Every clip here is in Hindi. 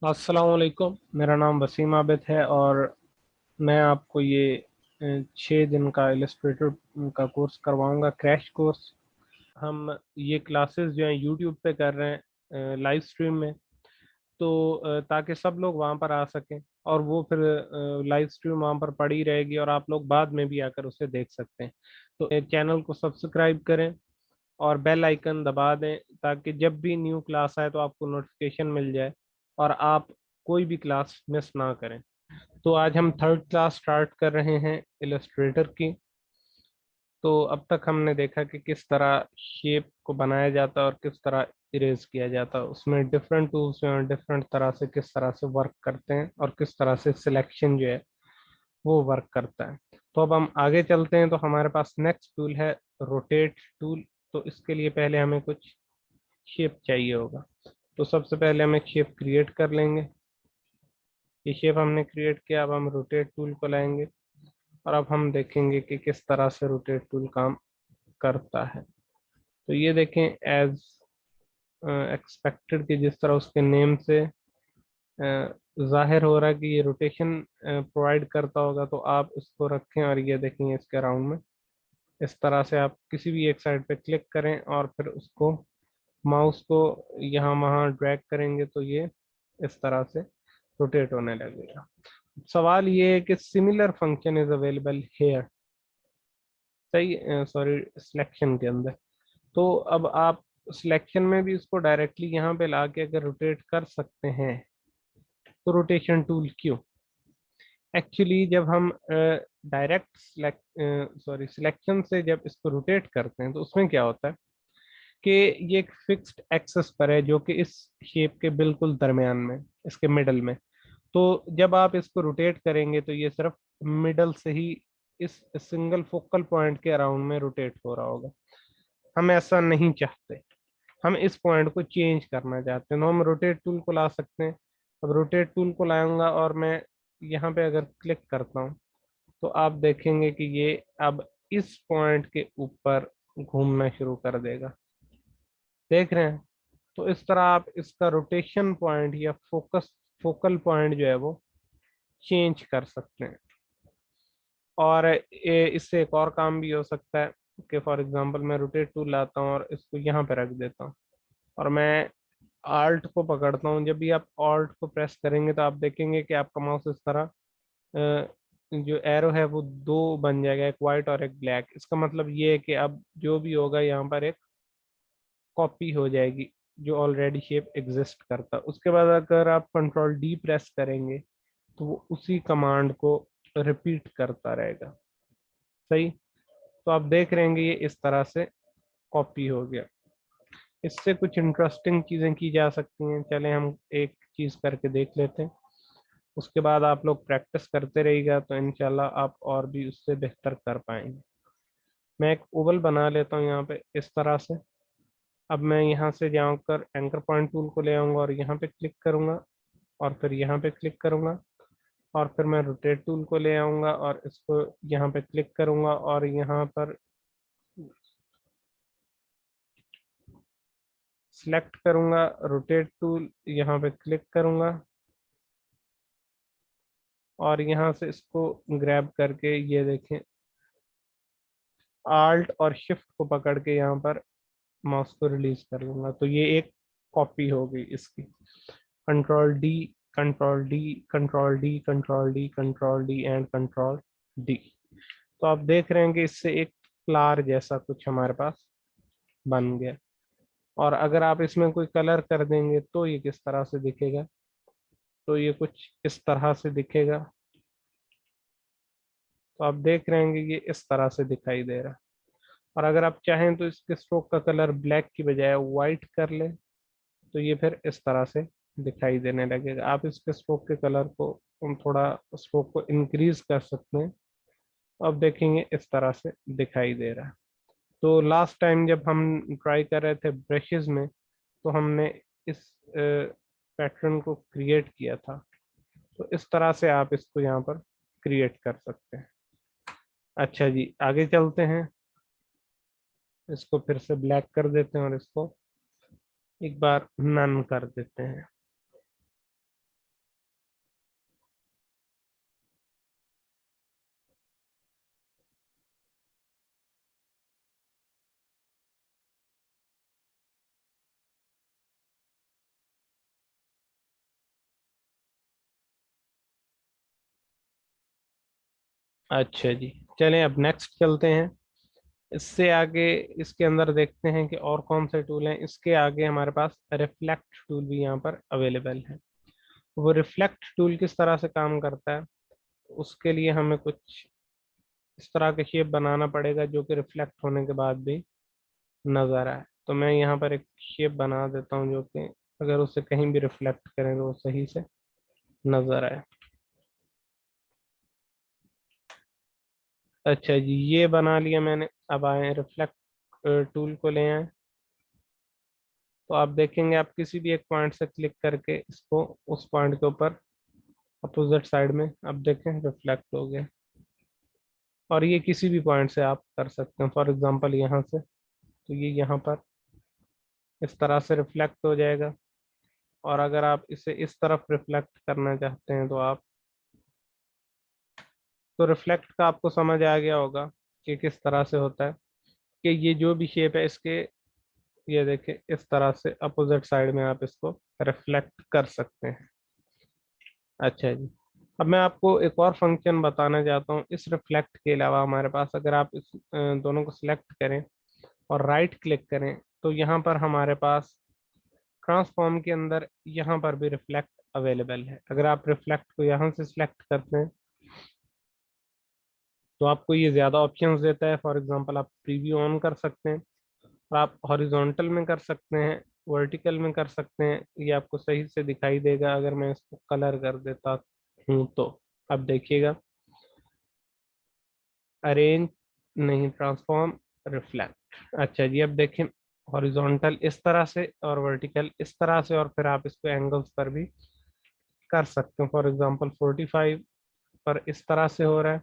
अस्सलाम वालेकुम। मेरा नाम वसीम आबिद है और मैं आपको ये 6 दिन का इलस्ट्रेटर का कोर्स करवाऊंगा, क्रैश कोर्स। हम ये क्लासेस जो हैं यूट्यूब पे कर रहे हैं लाइव स्ट्रीम में। तो ताकि सब लोग वहाँ पर आ सकें और वो फिर लाइव स्ट्रीम वहाँ पर पड़ी रहेगी और आप लोग बाद में भी आकर उसे देख सकते हैं। तो चैनल को सब्सक्राइब करें और बेल आइकन दबा दें ताकि जब भी न्यू क्लास आए तो आपको नोटिफिकेशन मिल जाए और आप कोई भी क्लास मिस ना करें। तो आज हम थर्ड क्लास स्टार्ट कर रहे हैं इलस्ट्रेटर की। तो अब तक हमने देखा कि किस तरह शेप को बनाया जाता है और किस तरह इरेज किया जाता है, उसमें डिफरेंट टूल्स हैं और डिफरेंट तरह से किस तरह से वर्क करते हैं और किस तरह से सिलेक्शन जो है वो वर्क करता है। तो अब हम आगे चलते हैं। तो हमारे पास नेक्स्ट टूल है रोटेट टूल। तो इसके लिए पहले हमें कुछ शेप चाहिए होगा। तो सबसे पहले हम एक शेप क्रिएट कर लेंगे। ये शेप हमने क्रिएट किया। अब हम रोटेट टूल को लाएंगे और अब हम देखेंगे कि किस तरह से रोटेट टूल काम करता है। तो ये देखें, एज एक्सपेक्टेड कि जिस तरह उसके नेम से जाहिर हो रहा है कि ये रोटेशन प्रोवाइड करता होगा, तो आप इसको रखें और ये देखेंगे इसके राउंड में इस तरह से आप किसी भी एक साइड पे क्लिक करें और फिर उसको माउस को यहाँ वहाँ ड्रैग करेंगे तो ये इस तरह से रोटेट होने लगेगा। सवाल ये है कि similar function is available hair, सही, सॉरी, सिलेक्शन के अंदर। तो अब आप सिलेक्शन में भी इसको डायरेक्टली यहाँ पे ला के अगर रोटेट कर सकते हैं तो रोटेशन टूल क्यों? एक्चुअली जब हम डायरेक्ट सिलेक्शन से जब इसको रोटेट करते हैं तो उसमें क्या होता है कि ये एक फिक्स्ड एक्सेस पर है जो कि इस शेप के बिल्कुल दरमियान में, इसके मिडल में। तो जब आप इसको रोटेट करेंगे तो ये सिर्फ मिडल से ही इस सिंगल फोकल पॉइंट के अराउंड में रोटेट हो रहा होगा। हम ऐसा नहीं चाहते, हम इस पॉइंट को चेंज करना चाहते हैं तो हम रोटेट टूल को ला सकते हैं। अब रोटेट टूल को लाऊंगा और मैं यहाँ पे अगर क्लिक करता हूँ तो आप देखेंगे कि ये अब इस पॉइंट के ऊपर घूमना शुरू कर देगा। देख रहे हैं? तो इस तरह आप इसका रोटेशन पॉइंट या फोकल पॉइंट जो है वो चेंज कर सकते हैं। और इससे एक और काम भी हो सकता है कि फॉर एग्जांपल मैं रोटेट टूल लाता हूँ और इसको यहाँ पे रख देता हूँ और मैं आल्ट को पकड़ता हूँ। जब भी आप आल्ट को प्रेस करेंगे तो आप देखेंगे कि आपका माउस इस तरह जो एरो है वो दो बन जाएगा, एक वाइट और एक ब्लैक। इसका मतलब ये है कि अब जो भी होगा यहाँ पर एक कॉपी हो जाएगी जो ऑलरेडी शेप एग्जिस्ट करता। उसके बाद अगर आप कंट्रोल डी प्रेस करेंगे तो वो उसी कमांड को रिपीट करता रहेगा। सही। तो आप देख रहे हैं ये इस तरह से कॉपी हो गया। इससे कुछ इंटरेस्टिंग चीजें की जा सकती हैं। चलें हम एक चीज करके देख लेते हैं, उसके बाद आप लोग प्रैक्टिस करते रहिएगा तो इंशाल्लाह आप और भी उससे बेहतर कर पाएंगे। मैं एक ओवल बना लेता हूँ यहाँ पे इस तरह से। अब मैं यहाँ से जाकर एंकर पॉइंट टूल को ले आऊंगा और यहाँ पे क्लिक करूंगा और फिर यहाँ पे क्लिक करूंगा और फिर मैं रोटेट टूल को ले आऊंगा और इसको यहाँ पे क्लिक करूंगा और यहाँ पर सिलेक्ट करूंगा रोटेट टूल, यहाँ पे क्लिक करूंगा और यहाँ से इसको ग्रैब करके ये देखें, आल्ट और शिफ्ट को पकड़ के यहाँ पर माउस को रिलीज कर लूंगा तो ये एक कॉपी हो गई इसकी। Control D, control D, control D, control D, control D and control D. तो आप देख रहे हैं कि इससे एक फ्लावर जैसा कुछ हमारे पास बन गया। और अगर आप इसमें कोई कलर कर देंगे तो ये किस तरह से दिखेगा? तो ये कुछ इस तरह से दिखेगा। तो आप देख रहे हैं कि ये इस तरह से दिखाई दे रहा है। और अगर आप चाहें तो इसके स्ट्रोक का कलर ब्लैक की बजाय वाइट कर लें तो ये फिर इस तरह से दिखाई देने लगेगा। आप इसके स्ट्रोक के कलर को थोड़ा स्ट्रोक को इंक्रीज कर सकते हैं। अब देखेंगे इस तरह से दिखाई दे रहा है। तो लास्ट टाइम जब हम ट्राई कर रहे थे ब्रशेस में तो हमने इस पैटर्न को क्रिएट किया था। तो इस तरह से आप इसको यहाँ पर क्रिएट कर सकते हैं। अच्छा जी, आगे चलते हैं। इसको फिर से ब्लैक कर देते हैं और इसको एक बार नन कर देते हैं। अच्छा जी, चलें अब नेक्स्ट चलते हैं। इससे आगे इसके अंदर देखते हैं कि और कौन से टूल हैं। इसके आगे हमारे पास रिफ्लेक्ट टूल भी यहाँ पर अवेलेबल है। वो रिफ्लेक्ट टूल किस तरह से काम करता है, उसके लिए हमें कुछ इस तरह का शेप बनाना पड़ेगा जो कि रिफ्लेक्ट होने के बाद भी नजर आए। तो मैं यहाँ पर एक शेप बना देता हूँ जो कि अगर उसे कहीं भी रिफ्लेक्ट करें तो वो सही से नजर आए। अच्छा जी, ये बना लिया मैंने। अब आए रिफ्लेक्ट टूल को ले आए, तो आप देखेंगे आप किसी भी एक पॉइंट से क्लिक करके इसको उस पॉइंट के ऊपर अपोजिट साइड में अब देखें रिफ्लेक्ट हो गया। और ये किसी भी पॉइंट से आप कर सकते हैं, फॉर एग्जांपल यहाँ से, तो ये यहाँ पर इस तरह से रिफ्लेक्ट हो जाएगा। और अगर आप इसे इस तरफ रिफ्लेक्ट करना चाहते हैं तो आप, तो रिफ्लेक्ट का आपको समझ आ गया होगा कि किस तरह से होता है। कि ये जो भी शेप है इसके, ये देखें इस तरह से अपोजिट साइड में आप इसको रिफ्लेक्ट कर सकते हैं। अच्छा जी, अब मैं आपको एक और फंक्शन बताना चाहता हूँ। इस रिफ्लेक्ट के अलावा हमारे पास, अगर आप इस दोनों को सिलेक्ट करें और राइट क्लिक करें, तो यहाँ पर हमारे पास ट्रांसफॉर्म के अंदर यहाँ पर भी रिफ्लेक्ट अवेलेबल है। अगर आप रिफ्लेक्ट को यहाँ से सिलेक्ट करते हैं तो आपको ये ज़्यादा ऑप्शंस देता है। फॉर एग्जांपल आप प्रीव्यू ऑन कर सकते हैं, और आप हॉरिजॉन्टल में कर सकते हैं, वर्टिकल में कर सकते हैं। ये आपको सही से दिखाई देगा अगर मैं इसको कलर कर देता हूँ तो। अब देखिएगा, अरेंज नहीं, ट्रांसफॉर्म, रिफ्लेक्ट। अच्छा जी, अब देखें हॉरिजॉन्टल इस तरह से और वर्टिकल इस तरह से, और फिर आप इसको एंगल्स पर भी कर सकते हैं। फॉर एग्जांपल 45 पर इस तरह से हो रहा है,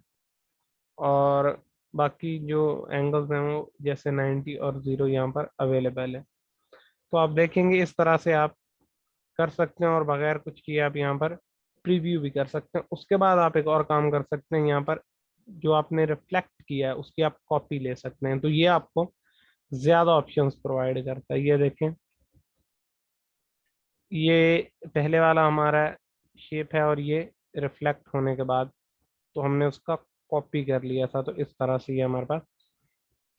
और बाकी जो एंगल्स हैं वो जैसे 90 और 0 यहाँ पर अवेलेबल है। तो आप देखेंगे इस तरह से आप कर सकते हैं, और बगैर कुछ किए आप यहाँ पर प्रीव्यू भी कर सकते हैं। उसके बाद आप एक और काम कर सकते हैं, यहाँ पर जो आपने रिफ्लेक्ट किया है उसकी आप कॉपी ले सकते हैं। तो ये आपको ज्यादा ऑप्शंस प्रोवाइड करता है। ये देखें, ये पहले वाला हमारा शेप है, और ये रिफ्लेक्ट होने के बाद तो हमने उसका कॉपी कर लिया था, तो इस तरह से ये हमारे पास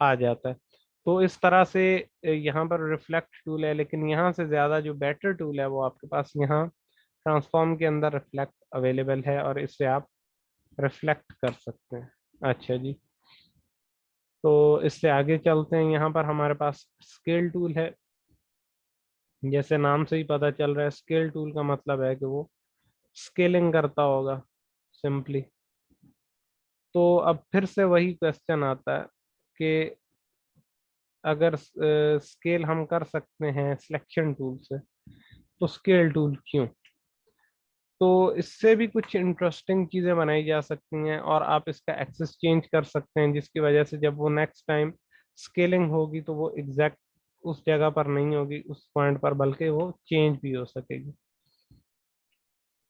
आ जाता है। तो इस तरह से यहाँ पर रिफ्लेक्ट टूल है, लेकिन यहाँ से ज़्यादा जो बेटर टूल है वो आपके पास यहाँ ट्रांसफॉर्म के अंदर रिफ्लेक्ट अवेलेबल है, और इससे आप रिफ्लेक्ट कर सकते हैं। अच्छा जी, तो इससे आगे चलते हैं। यहाँ पर हमारे पास स्केल टूल है। जैसे नाम से ही पता चल रहा है, स्केल टूल का मतलब है कि वो स्केलिंग करता होगा सिंपली। तो अब फिर से वही क्वेश्चन आता है कि अगर स्केल हम कर सकते हैं सिलेक्शन टूल से, तो स्केल टूल क्यों? तो इससे भी कुछ इंटरेस्टिंग चीज़ें बनाई जा सकती हैं, और आप इसका एक्सेस चेंज कर सकते हैं, जिसकी वजह से जब वो नेक्स्ट टाइम स्केलिंग होगी तो वो एग्जैक्ट उस जगह पर नहीं होगी, उस पॉइंट पर, बल्कि वो चेंज भी हो सकेगी।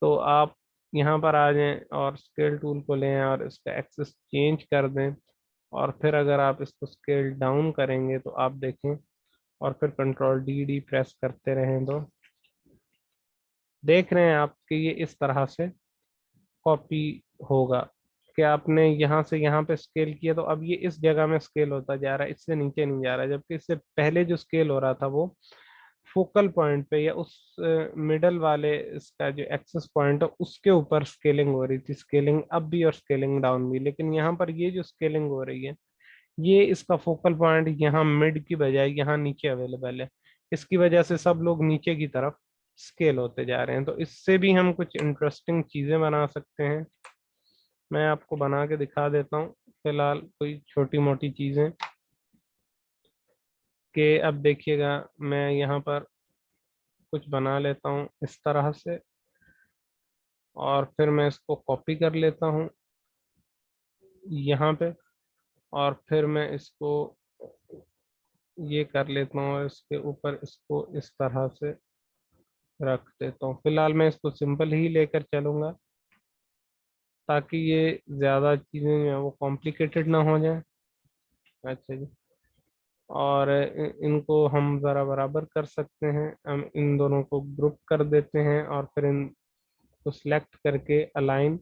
तो आप यहाँ पर आ जाएं और स्केल टूल को लें और इसका एक्सेस चेंज कर दें, और फिर अगर आप इसको स्केल डाउन करेंगे तो आप देखें, और फिर कंट्रोल डी डी प्रेस करते रहें तो देख रहे हैं आप कि ये इस तरह से कॉपी होगा। कि आपने यहाँ से यहाँ पे स्केल किया तो अब ये इस जगह में स्केल होता जा रहा है, इससे नीचे नहीं जा रहा है। जबकि इससे पहले जो स्केल हो रहा था वो फोकल पॉइंट पे या उस मिडल वाले इसका जो एक्सेस पॉइंट है उसके ऊपर स्केलिंग हो रही थी, स्केलिंग अप भी और स्केलिंग डाउन भी। लेकिन यहाँ पर ये जो स्केलिंग हो रही है, ये इसका फोकल पॉइंट यहाँ मिड की बजाय यहाँ नीचे अवेलेबल है। इसकी वजह से सब लोग नीचे की तरफ स्केल होते जा रहे हैं। तो इससे भी हम कुछ इंटरेस्टिंग चीजें बना सकते हैं। मैं आपको बना के दिखा देता हूँ फिलहाल कोई छोटी मोटी चीजें। कि अब देखिएगा, मैं यहाँ पर कुछ बना लेता हूँ इस तरह से, और फिर मैं इसको कॉपी कर लेता हूँ यहाँ पे, और फिर मैं इसको ये कर लेता हूँ और इसके ऊपर इसको इस तरह से रख देता हूँ। फिलहाल मैं इसको सिंपल ही लेकर चलूँगा, ताकि ये ज़्यादा चीज़ें जो है वो कॉम्प्लिकेटेड ना हो जाए। अच्छा जी, और इनको हम ज़रा बराबर कर सकते हैं। हम इन दोनों को ग्रुप कर देते हैं, और फिर इनको सिलेक्ट करके अलाइन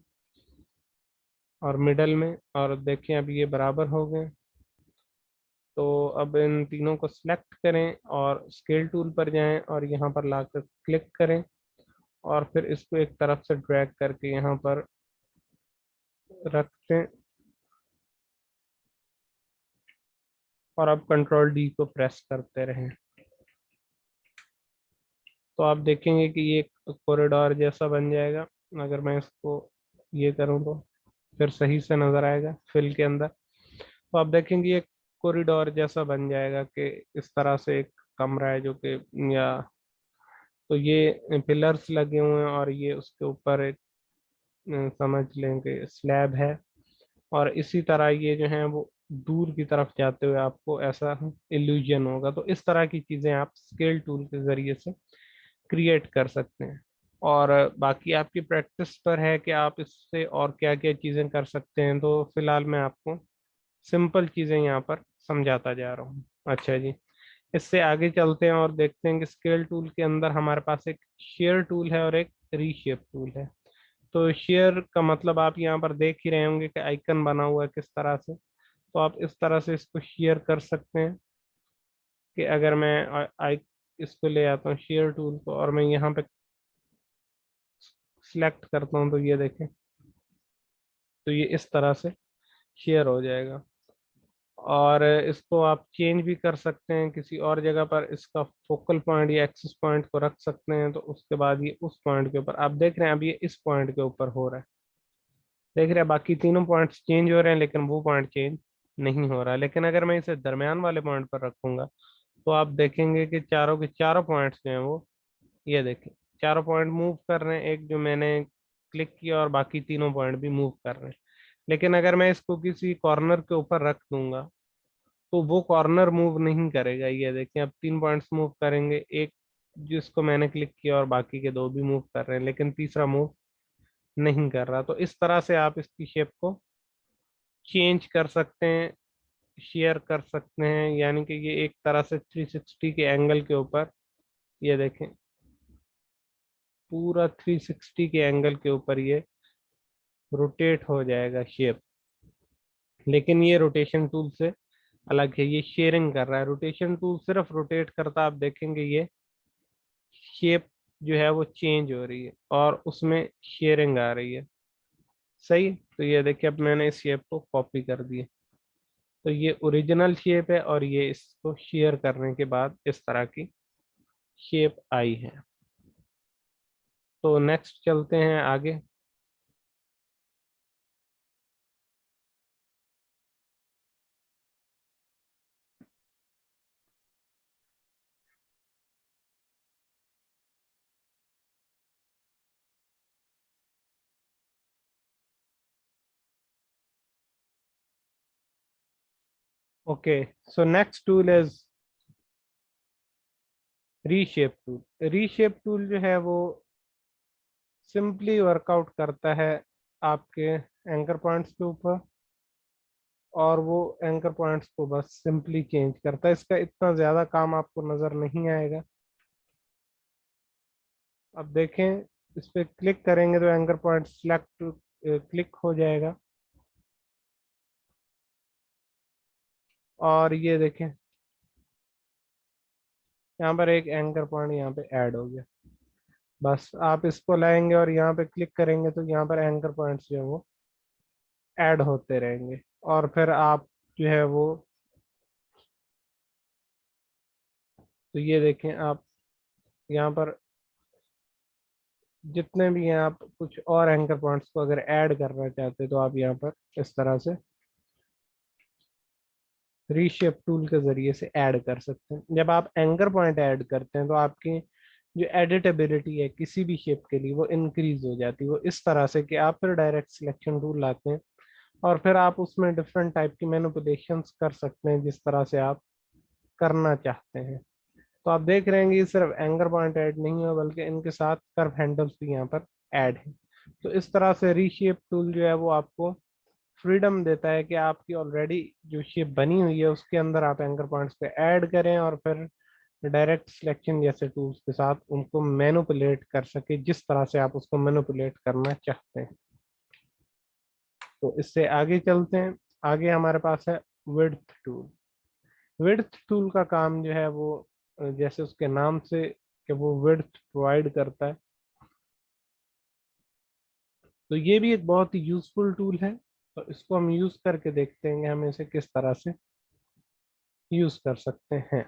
और मिडल में, और देखें अब ये बराबर हो गए। तो अब इन तीनों को सिलेक्ट करें और स्केल टूल पर जाएं और यहाँ पर लाकर क्लिक करें, और फिर इसको एक तरफ से ड्रैग करके यहाँ पर रखते हैं, और अब कंट्रोल डी को प्रेस करते रहें। तो आप देखेंगे कि ये कॉरिडोर जैसा बन जाएगा। अगर मैं इसको ये करूं तो फिर सही से नजर आएगा फिल के अंदर। तो आप देखेंगे ये कॉरिडोर जैसा बन जाएगा कि इस तरह से एक कमरा है जो कि, या तो ये पिलर्स लगे हुए हैं और ये उसके ऊपर एक समझ लें कि स्लैब है, और इसी तरह ये जो है वो दूर की तरफ जाते हुए आपको ऐसा इल्यूजन होगा। तो इस तरह की चीजें आप स्केल टूल के जरिए से क्रिएट कर सकते हैं। और बाकी आपकी प्रैक्टिस पर है कि आप इससे और क्या क्या चीजें कर सकते हैं। तो फिलहाल मैं आपको सिंपल चीजें यहाँ पर समझाता जा रहा हूँ। अच्छा जी, इससे आगे चलते हैं और देखते हैं कि स्केल टूल के अंदर हमारे पास एक शेयर टूल है और एक रीशेप टूल है। तो शेयर का मतलब आप यहाँ पर देख ही रहे होंगे कि आइकन बना हुआ है किस तरह से। तो आप इस तरह से इसको शेयर कर सकते हैं कि अगर मैं आई इसको ले आता हूँ शेयर टूल को, और मैं यहाँ पे सिलेक्ट करता हूँ, तो ये देखें, तो ये इस तरह से शेयर हो जाएगा। और इसको आप चेंज भी कर सकते हैं, किसी और जगह पर इसका फोकल पॉइंट या एक्सिस पॉइंट को रख सकते हैं। तो उसके बाद ये उस पॉइंट के ऊपर, आप देख रहे हैं अब ये इस पॉइंट के ऊपर हो रहा है, देख रहे हैं बाकी तीनों पॉइंट्स चेंज हो रहे हैं लेकिन वो पॉइंट चेंज नहीं हो रहा। लेकिन अगर मैं इसे दरमियान वाले पॉइंट पर रखूंगा, तो आप देखेंगे कि चारों के चारों पॉइंट्स जो हैं वो, ये देखें, चारों पॉइंट मूव कर रहे हैं, एक जो मैंने क्लिक किया, और बाकी तीनों पॉइंट भी मूव कर रहे हैं। लेकिन अगर मैं इसको किसी कॉर्नर के ऊपर रख दूंगा, तो वो कॉर्नर मूव नहीं करेगा। ये देखें, अब तीन पॉइंट्स मूव करेंगे, एक जिसको मैंने क्लिक किया और बाकी के दो भी मूव कर रहे हैं, लेकिन तीसरा मूव नहीं कर रहा। तो इस तरह से आप इसकी शेप को चेंज कर सकते हैं, शेयर कर सकते हैं, यानी कि ये एक तरह से 360 के एंगल के ऊपर, ये देखें, पूरा 360 के एंगल के ऊपर ये रोटेट हो जाएगा शेप। लेकिन ये रोटेशन टूल से अलग है, ये शेयरिंग कर रहा है। रोटेशन टूल सिर्फ रोटेट करता, आप देखेंगे ये शेप जो है वो चेंज हो रही है और उसमें शेयरिंग आ रही है। सही, तो ये देखिए अब मैंने इस शेप को कॉपी कर दिया, तो ये ओरिजिनल शेप है, और ये इसको शेयर करने के बाद इस तरह की शेप आई है। तो नेक्स्ट चलते हैं आगे। Okay, so next tool is reshape tool. Reshape tool जो है वो सिंपली वर्कआउट करता है आपके एंकर पॉइंट्स के ऊपर, और वो एंकर पॉइंट्स को बस सिंपली चेंज करता है। इसका इतना ज़्यादा काम आपको नज़र नहीं आएगा। अब देखें, इस पर क्लिक करेंगे तो एंकर पॉइंट सिलेक्ट क्लिक हो जाएगा, और ये देखें यहाँ पर एक एंकर पॉइंट यहाँ पे ऐड हो गया। बस आप इसको लाएंगे और यहाँ पे क्लिक करेंगे तो यहाँ पर एंकर पॉइंट्स जो है वो ऐड होते रहेंगे, और फिर आप जो है वो, तो ये देखें आप यहाँ पर जितने भी हैं, आप कुछ और एंकर पॉइंट्स को अगर ऐड करना चाहते हैं तो आप यहाँ पर इस तरह से रीशेप टूल के जरिए से ऐड कर सकते हैं। जब आप एंकर पॉइंट ऐड करते हैं तो आपकी जो एडिटेबिलिटी है किसी भी शेप के लिए वो इंक्रीज हो जाती है। वो इस तरह से कि आप फिर डायरेक्ट सिलेक्शन टूल लाते हैं और फिर आप उसमें डिफरेंट टाइप की मैनिपुलेशंस कर सकते हैं जिस तरह से आप करना चाहते हैं। तो आप देख रहे हैं कि सिर्फ एंकर पॉइंट ऐड नहीं है बल्कि इनके साथ कर्व हैंडल्स भी यहाँ पर ऐड है। तो इस तरह से रीशेप टूल जो है वो आपको फ्रीडम देता है कि आपकी ऑलरेडी जो शेप बनी हुई है उसके अंदर आप एंकर पॉइंट्स पे ऐड करें, और फिर डायरेक्ट सिलेक्शन जैसे टूल्स के साथ उनको मैनिपुलेट कर सके जिस तरह से आप उसको मैनिपुलेट करना चाहते हैं। तो इससे आगे चलते हैं। आगे हमारे पास है विड्थ टूल। विड्थ टूल का काम जो है वो जैसे उसके नाम से कि वो विड्थ प्रोवाइड करता है, तो ये भी एक बहुत ही यूजफुल टूल है। तो इसको हम यूज करके देखते हैं कि हम इसे किस तरह से यूज कर सकते हैं।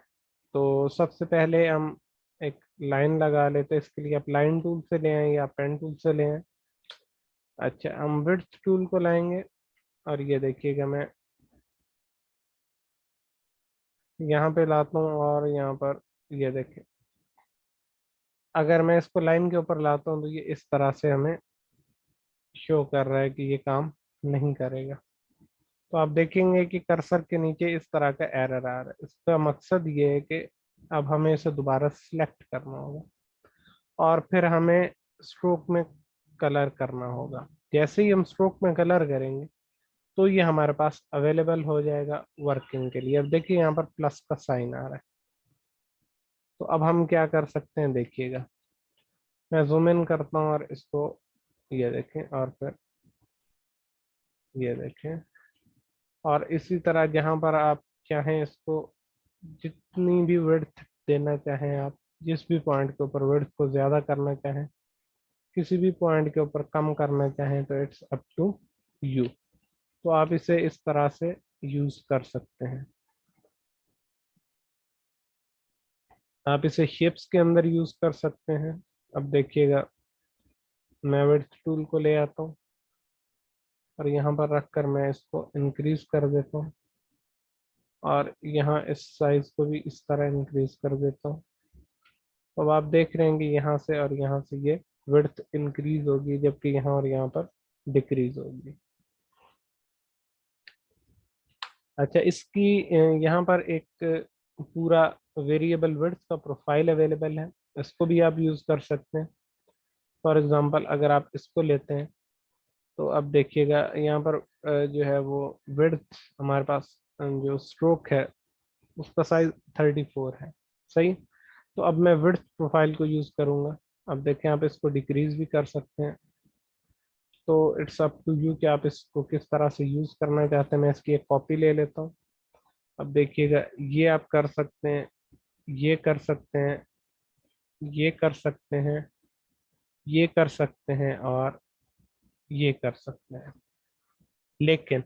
तो सबसे पहले हम एक लाइन लगा लेते हैं। इसके लिए आप लाइन टूल से ले आए या पेन टूल से ले आए। अच्छा, हम विड्थ टूल को लाएंगे और ये देखिएगा मैं यहाँ पे लाता हूँ और यहाँ पर ये देखिए, अगर मैं इसको लाइन के ऊपर लाता हूँ तो ये इस तरह से हमें शो कर रहा है कि ये काम नहीं करेगा। तो आप देखेंगे कि कर्सर के नीचे इस तरह का एरर आ रहा है। इसका मकसद ये है कि अब हमें इसे दोबारा सिलेक्ट करना होगा और फिर हमें स्ट्रोक में कलर करना होगा। जैसे ही हम स्ट्रोक में कलर करेंगे तो ये हमारे पास अवेलेबल हो जाएगा वर्किंग के लिए। अब देखिए यहाँ पर प्लस का साइन आ रहा है। तो अब हम क्या कर सकते हैं, देखिएगा मैं जूम इन करता हूँ और इसको ये देखें और फिर ये देखें। और इसी तरह जहाँ पर आप चाहें इसको जितनी भी विड्थ देना चाहें, आप जिस भी पॉइंट के ऊपर विड्थ को ज़्यादा करना चाहें, किसी भी पॉइंट के ऊपर कम करना चाहें, तो इट्स अप टू यू। तो आप इसे इस तरह से यूज़ कर सकते हैं। आप इसे शेप्स के अंदर यूज़ कर सकते हैं। अब देखिएगा मैं विड्थ टूल को ले आता हूँ और यहाँ पर रख कर मैं इसको इंक्रीज कर देता हूँ और यहाँ इस साइज को भी इस तरह इंक्रीज कर देता हूँ। अब आप देख रहे हैं कि यहाँ से और यहाँ से ये विड्थ इंक्रीज होगी, जबकि यहाँ और यहाँ पर डिक्रीज होगी। अच्छा, इसकी यहाँ पर एक पूरा वेरिएबल विड्थ का प्रोफाइल अवेलेबल है। इसको भी आप यूज़ कर सकते हैं। फॉर एग्जांपल अगर आप इसको लेते हैं तो अब देखिएगा यहाँ पर जो है वो विड्थ हमारे पास जो स्ट्रोक है उसका साइज 34 है। सही। तो अब मैं विड्थ प्रोफाइल को यूज़ करूँगा। अब देखें आप इसको डिक्रीज भी कर सकते हैं। तो इट्स अप टू यू कि आप इसको किस तरह से यूज़ करना चाहते हैं। मैं इसकी एक कॉपी ले लेता हूँ। अब देखिएगा ये आप कर सकते हैं, ये कर सकते हैं, ये कर सकते हैं, ये कर सकते हैं और ये कर सकते हैं। लेकिन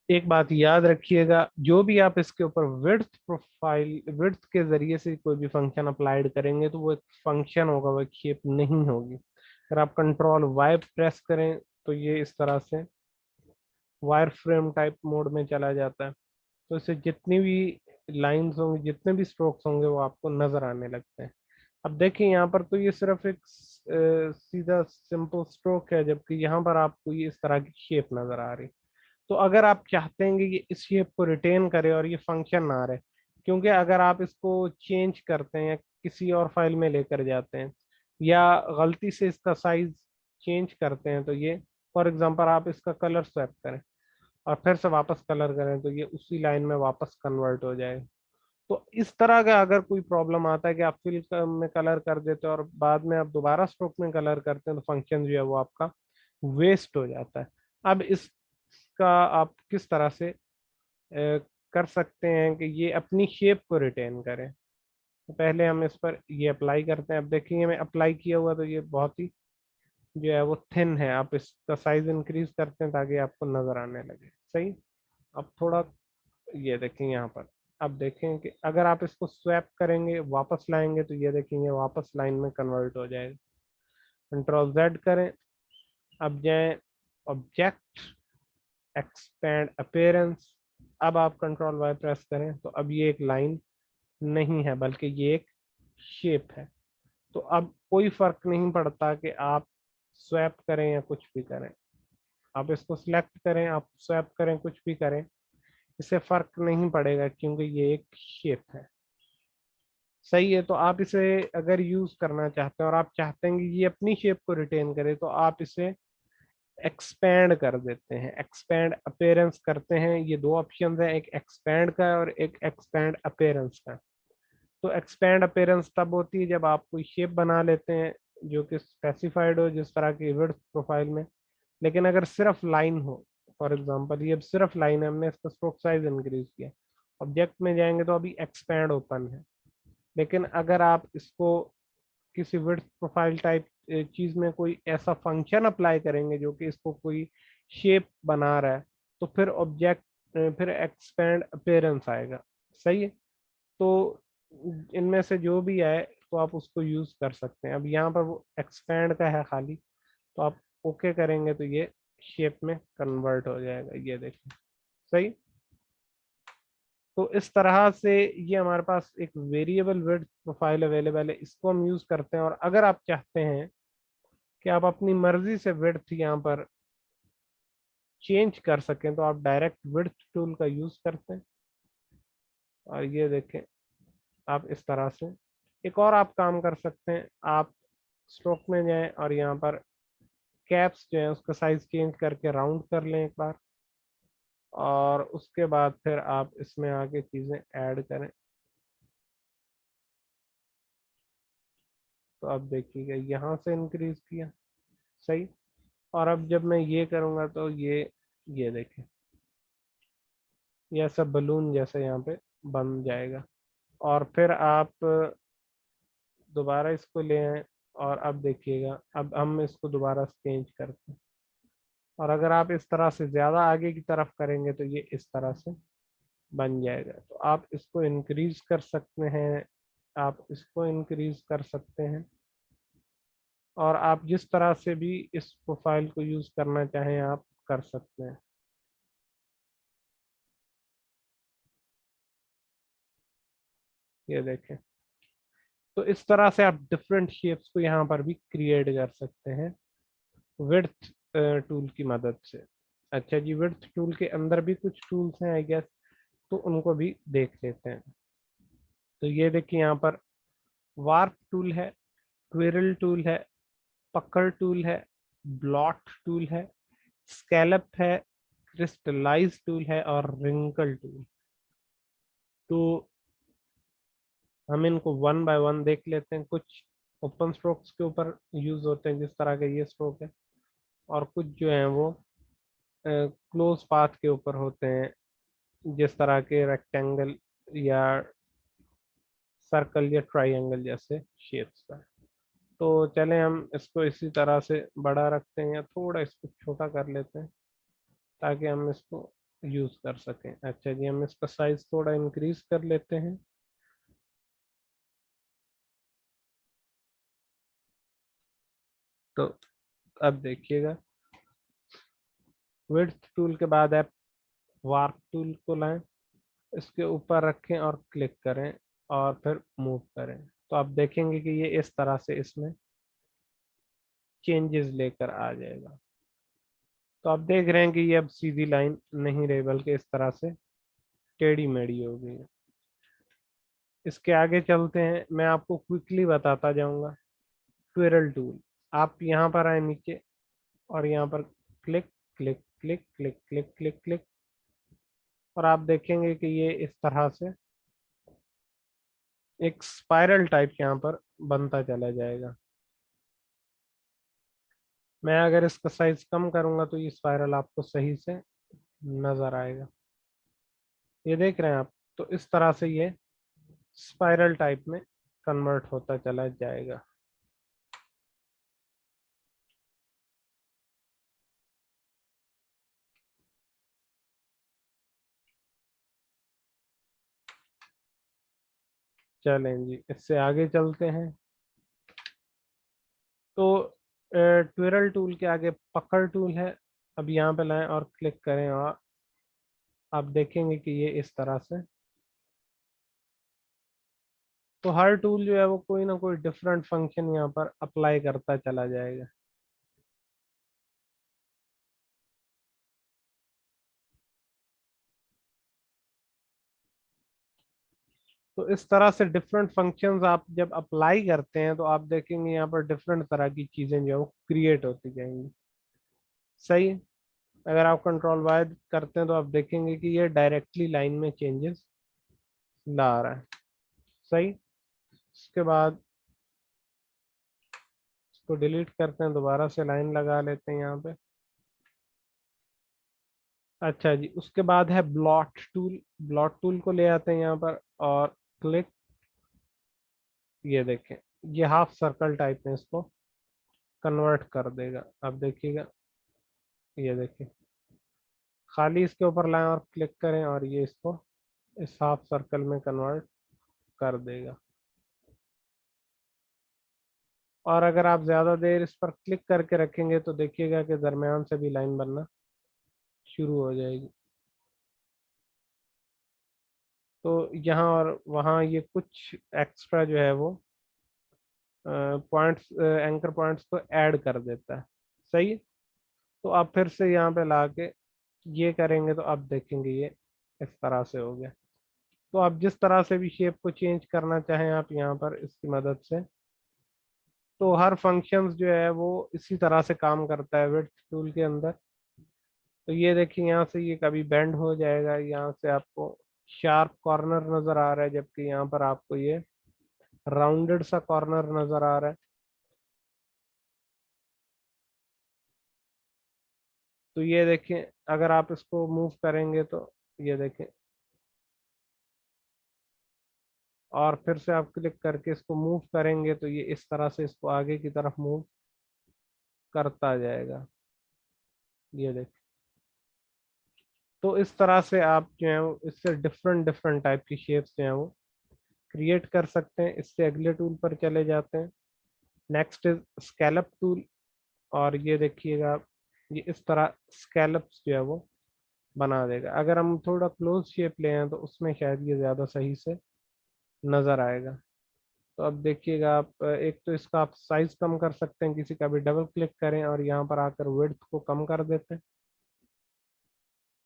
एक बात याद रखिएगा, जो भी आप इसके ऊपर विड्थ प्रोफाइल विड्थ के जरिए से कोई भी फंक्शन अप्लाइड करेंगे तो वो एक फंक्शन होगा, वो एक शेप नहीं होगी। अगर आप कंट्रोल वाई प्रेस करें तो ये इस तरह से वायर फ्रेम टाइप मोड में चला जाता है। तो इससे जितनी भी लाइंस होंगी, जितने भी स्ट्रोक्स होंगे, वो आपको नजर आने लगते हैं। अब देखिए यहाँ पर तो ये सिर्फ एक सीधा सिंपल स्ट्रोक है, जबकि यहाँ पर आपको ये इस तरह की शेप नजर आ रही। तो अगर आप चाहते हैं कि ये इस शेप को रिटेन करे और ये फंक्शन ना रहे, क्योंकि अगर आप इसको चेंज करते हैं या किसी और फाइल में लेकर जाते हैं या गलती से इसका साइज चेंज करते हैं, तो ये फॉर एग्जांपल आप इसका कलर स्वैप करें और फिर से वापस कलर करें तो ये उसी लाइन में वापस कन्वर्ट हो जाएगा। तो इस तरह का अगर कोई प्रॉब्लम आता है कि आप फिल में कलर कर देते हो और बाद में आप दोबारा स्ट्रोक में कलर करते हैं, तो फंक्शन जो है वो आपका वेस्ट हो जाता है। अब इसका आप किस तरह से कर सकते हैं कि ये अपनी शेप को रिटेन करें। तो पहले हम इस पर ये अप्लाई करते हैं। अब देखेंगे मैं अप्लाई किया हुआ तो ये बहुत ही जो है वो थिन है। आप इसका साइज इंक्रीज करते हैं ताकि आपको नजर आने लगे। सही। अब थोड़ा ये देखें यहाँ पर, अब देखें कि अगर आप इसको स्वैप करेंगे वापस लाएंगे तो ये देखेंगे वापस लाइन में कन्वर्ट हो जाएगा। कंट्रोल जेड करें। अब जाएं ऑब्जेक्ट, एक्सपेंड अपीयरेंस। अब आप कंट्रोल वाई प्रेस करें तो अब ये एक लाइन नहीं है बल्कि ये एक शेप है। तो अब कोई फर्क नहीं पड़ता कि आप स्वैप करें या कुछ भी करें। आप इसको सिलेक्ट करें, आप स्वैप करें, कुछ भी करें, इससे फर्क नहीं पड़ेगा क्योंकि ये एक शेप है। सही है। तो आप इसे अगर यूज करना चाहते हैं और आप चाहते हैं कि ये अपनी शेप को रिटेन करे, तो आप इसे एक्सपैंड कर देते हैं, एक्सपैंड अपीयरेंस करते हैं। ये दो ऑप्शन है, एक एक्सपैंड का और एक एक्सपैंड अपीयरेंस का। तो एक्सपैंड अपीयरेंस तब होती है जब आप कोई शेप बना लेते हैं जो कि स्पेसिफाइड हो, जिस तरह की विड्थ प्रोफाइल में, लेकिन अगर सिर्फ लाइन हो, फॉर एग्जांपल ये अब सिर्फ लाइन है, हमने इसका स्ट्रोक साइज इंक्रीज किया, ऑब्जेक्ट में जाएंगे तो अभी एक्सपैंड ओपन है। लेकिन अगर आप इसको किसी विड्थ प्रोफाइल टाइप चीज में कोई ऐसा फंक्शन अप्लाई करेंगे जो कि इसको कोई शेप बना रहा है, तो फिर ऑब्जेक्ट फिर एक्सपैंड अपीयरेंस आएगा। सही है। तो इनमें से जो भी आए तो आप उसको यूज कर सकते हैं। अब यहाँ पर वो एक्सपैंड का है खाली, तो आप ओके करेंगे तो ये शेप में कन्वर्ट हो जाएगा, ये देखिए। सही। तो इस तरह से ये हमारे पास एक वेरिएबल विड्थ प्रोफाइल अवेलेबल है, इसको हम यूज करते हैं। और अगर आप चाहते हैं कि आप अपनी मर्जी से विड्थ यहाँ पर चेंज कर सकें, तो आप डायरेक्ट विड्थ टूल का यूज करते हैं। और ये देखें, आप इस तरह से एक और आप काम कर सकते हैं। आप स्ट्रोक में जाएं और यहाँ पर कैप्स जो है उसका साइज चेंज करके राउंड कर लें एक बार, और उसके बाद फिर आप इसमें आगे चीजें ऐड करें। तो अब देखिएगा यहाँ से इंक्रीज किया। सही। और अब जब मैं ये करूँगा तो ये देखें, ये सब बलून जैसे यहाँ पे बन जाएगा। और फिर आप दोबारा इसको ले आए, और अब देखिएगा, अब हम इसको दोबारा चेंज करते हैं। और अगर आप इस तरह से ज़्यादा आगे की तरफ करेंगे तो ये इस तरह से बन जाएगा। तो आप इसको इंक्रीज कर सकते हैं, आप इसको इंक्रीज कर सकते हैं, और आप जिस तरह से भी इस प्रोफाइल को यूज़ करना चाहें आप कर सकते हैं। ये देखें। तो इस तरह से आप डिफरेंट शेप्स को यहाँ पर भी क्रिएट कर सकते हैं विड्थ टूल की मदद से। अच्छा जी, विड्थ टूल के अंदर भी कुछ टूल्स हैं आई गेस, तो उनको भी देख लेते हैं। तो ये देखिए, यहाँ पर वार्प टूल है, ट्विरल टूल है, पकड़ टूल है, ब्लॉट टूल है, स्कैलप है, क्रिस्टलाइज टूल है, और रिंकल टूल। तो हम इनको वन बाय वन देख लेते हैं। कुछ ओपन स्ट्रोक्स के ऊपर यूज होते हैं, जिस तरह का ये स्ट्रोक है, और कुछ जो हैं वो क्लोज पाथ के ऊपर होते हैं, जिस तरह के रेक्टेंगल या सर्कल या ट्राइंगल जैसे शेप्स का। तो चलें हम इसको इसी तरह से बड़ा रखते हैं, या थोड़ा इसको छोटा कर लेते हैं ताकि हम इसको यूज कर सकें। अच्छा जी, हम इसका साइज थोड़ा इंक्रीज कर लेते हैं। तो अब देखिएगा, विड्थ टूल के बाद आप वार्प टूल को लाएं, इसके ऊपर रखें और क्लिक करें, और फिर मूव करें। तो आप देखेंगे कि ये इस तरह से इसमें चेंजेस लेकर आ जाएगा। तो आप देख रहे हैं कि ये अब सीधी लाइन नहीं रही, बल्कि इस तरह से टेढ़ी मेढ़ी हो गई है। इसके आगे चलते हैं, मैं आपको क्विकली बताता जाऊंगा। ट्विरल टूल, आप यहाँ पर आए नीचे, और यहाँ पर click click click click click click click, और आप देखेंगे कि ये इस तरह से एक स्पाइरल टाइप यहाँ पर बनता चला जाएगा। मैं अगर इसका साइज कम करूंगा तो ये स्पाइरल आपको सही से नजर आएगा। ये देख रहे हैं आप। तो इस तरह से ये स्पाइरल टाइप में कन्वर्ट होता चला जाएगा। चलें जी, इससे आगे चलते हैं। तो ट्विरल टूल के आगे पकड़ टूल है। अब यहाँ पे लाएं और क्लिक करें, और आप देखेंगे कि ये इस तरह से, तो हर टूल जो है वो कोई ना कोई डिफरेंट फंक्शन यहाँ पर अप्लाई करता चला जाएगा। तो इस तरह से डिफरेंट फंक्शंस आप जब अप्लाई करते हैं तो आप देखेंगे यहाँ पर डिफरेंट तरह की चीजें जो है वो क्रिएट होती जाएंगी। सही है। अगर आप कंट्रोल वाई करते हैं तो आप देखेंगे कि ये डायरेक्टली लाइन में चेंजेस ला रहा है। सही। उसके बाद इसको डिलीट करते हैं, दोबारा से लाइन लगा लेते हैं यहाँ पे। अच्छा जी, उसके बाद है ब्लॉट टूल। ब्लॉट टूल को ले आते हैं यहाँ पर और क्लिक। ये देखें, ये हाफ सर्कल टाइप में इसको कन्वर्ट कर देगा। अब देखिएगा, ये देखें, खाली इसके ऊपर लाएं और क्लिक करें और ये इसको इस हाफ सर्कल में कन्वर्ट कर देगा। और अगर आप ज़्यादा देर इस पर क्लिक करके रखेंगे तो देखिएगा कि दरमियान से भी लाइन बनना शुरू हो जाएगी। तो यहाँ और वहाँ ये कुछ एक्स्ट्रा जो है वो पॉइंट्स, एंकर पॉइंट्स को ऐड कर देता है। सही है। तो आप फिर से यहाँ पे ला के ये करेंगे तो आप देखेंगे ये इस तरह से हो गया। तो आप जिस तरह से भी शेप को चेंज करना चाहें आप यहाँ पर इसकी मदद से, तो हर फंक्शंस जो है वो इसी तरह से काम करता है विड्थ टूल के अंदर। तो ये देखिए, यहाँ से ये कभी बेंड हो जाएगा, यहाँ से आपको शार्प कॉर्नर नजर आ रहा है, जबकि यहाँ पर आपको ये राउंडेड सा कॉर्नर नजर आ रहा है। तो ये देखें, अगर आप इसको मूव करेंगे तो ये देखें, और फिर से आप क्लिक करके इसको मूव करेंगे तो ये इस तरह से इसको आगे की तरफ मूव करता जाएगा। ये देखें। तो इस तरह से आप जो है वो इससे डिफरेंट डिफरेंट टाइप की शेप्स जो है वो क्रिएट कर सकते हैं। इससे अगले टूल पर चले जाते हैं। Next is scallop tool. और ये देखिएगा आप, ये इस तरह स्कैलप्स जो है वो बना देगा। अगर हम थोड़ा क्लोज शेप ले हैं तो उसमें शायद ये ज़्यादा सही से नज़र आएगा। तो अब देखिएगा आप, एक तो इसका आप साइज कम कर सकते हैं, किसी का भी डबल क्लिक करें और यहाँ पर आकर विड्थ को कम कर देते हैं।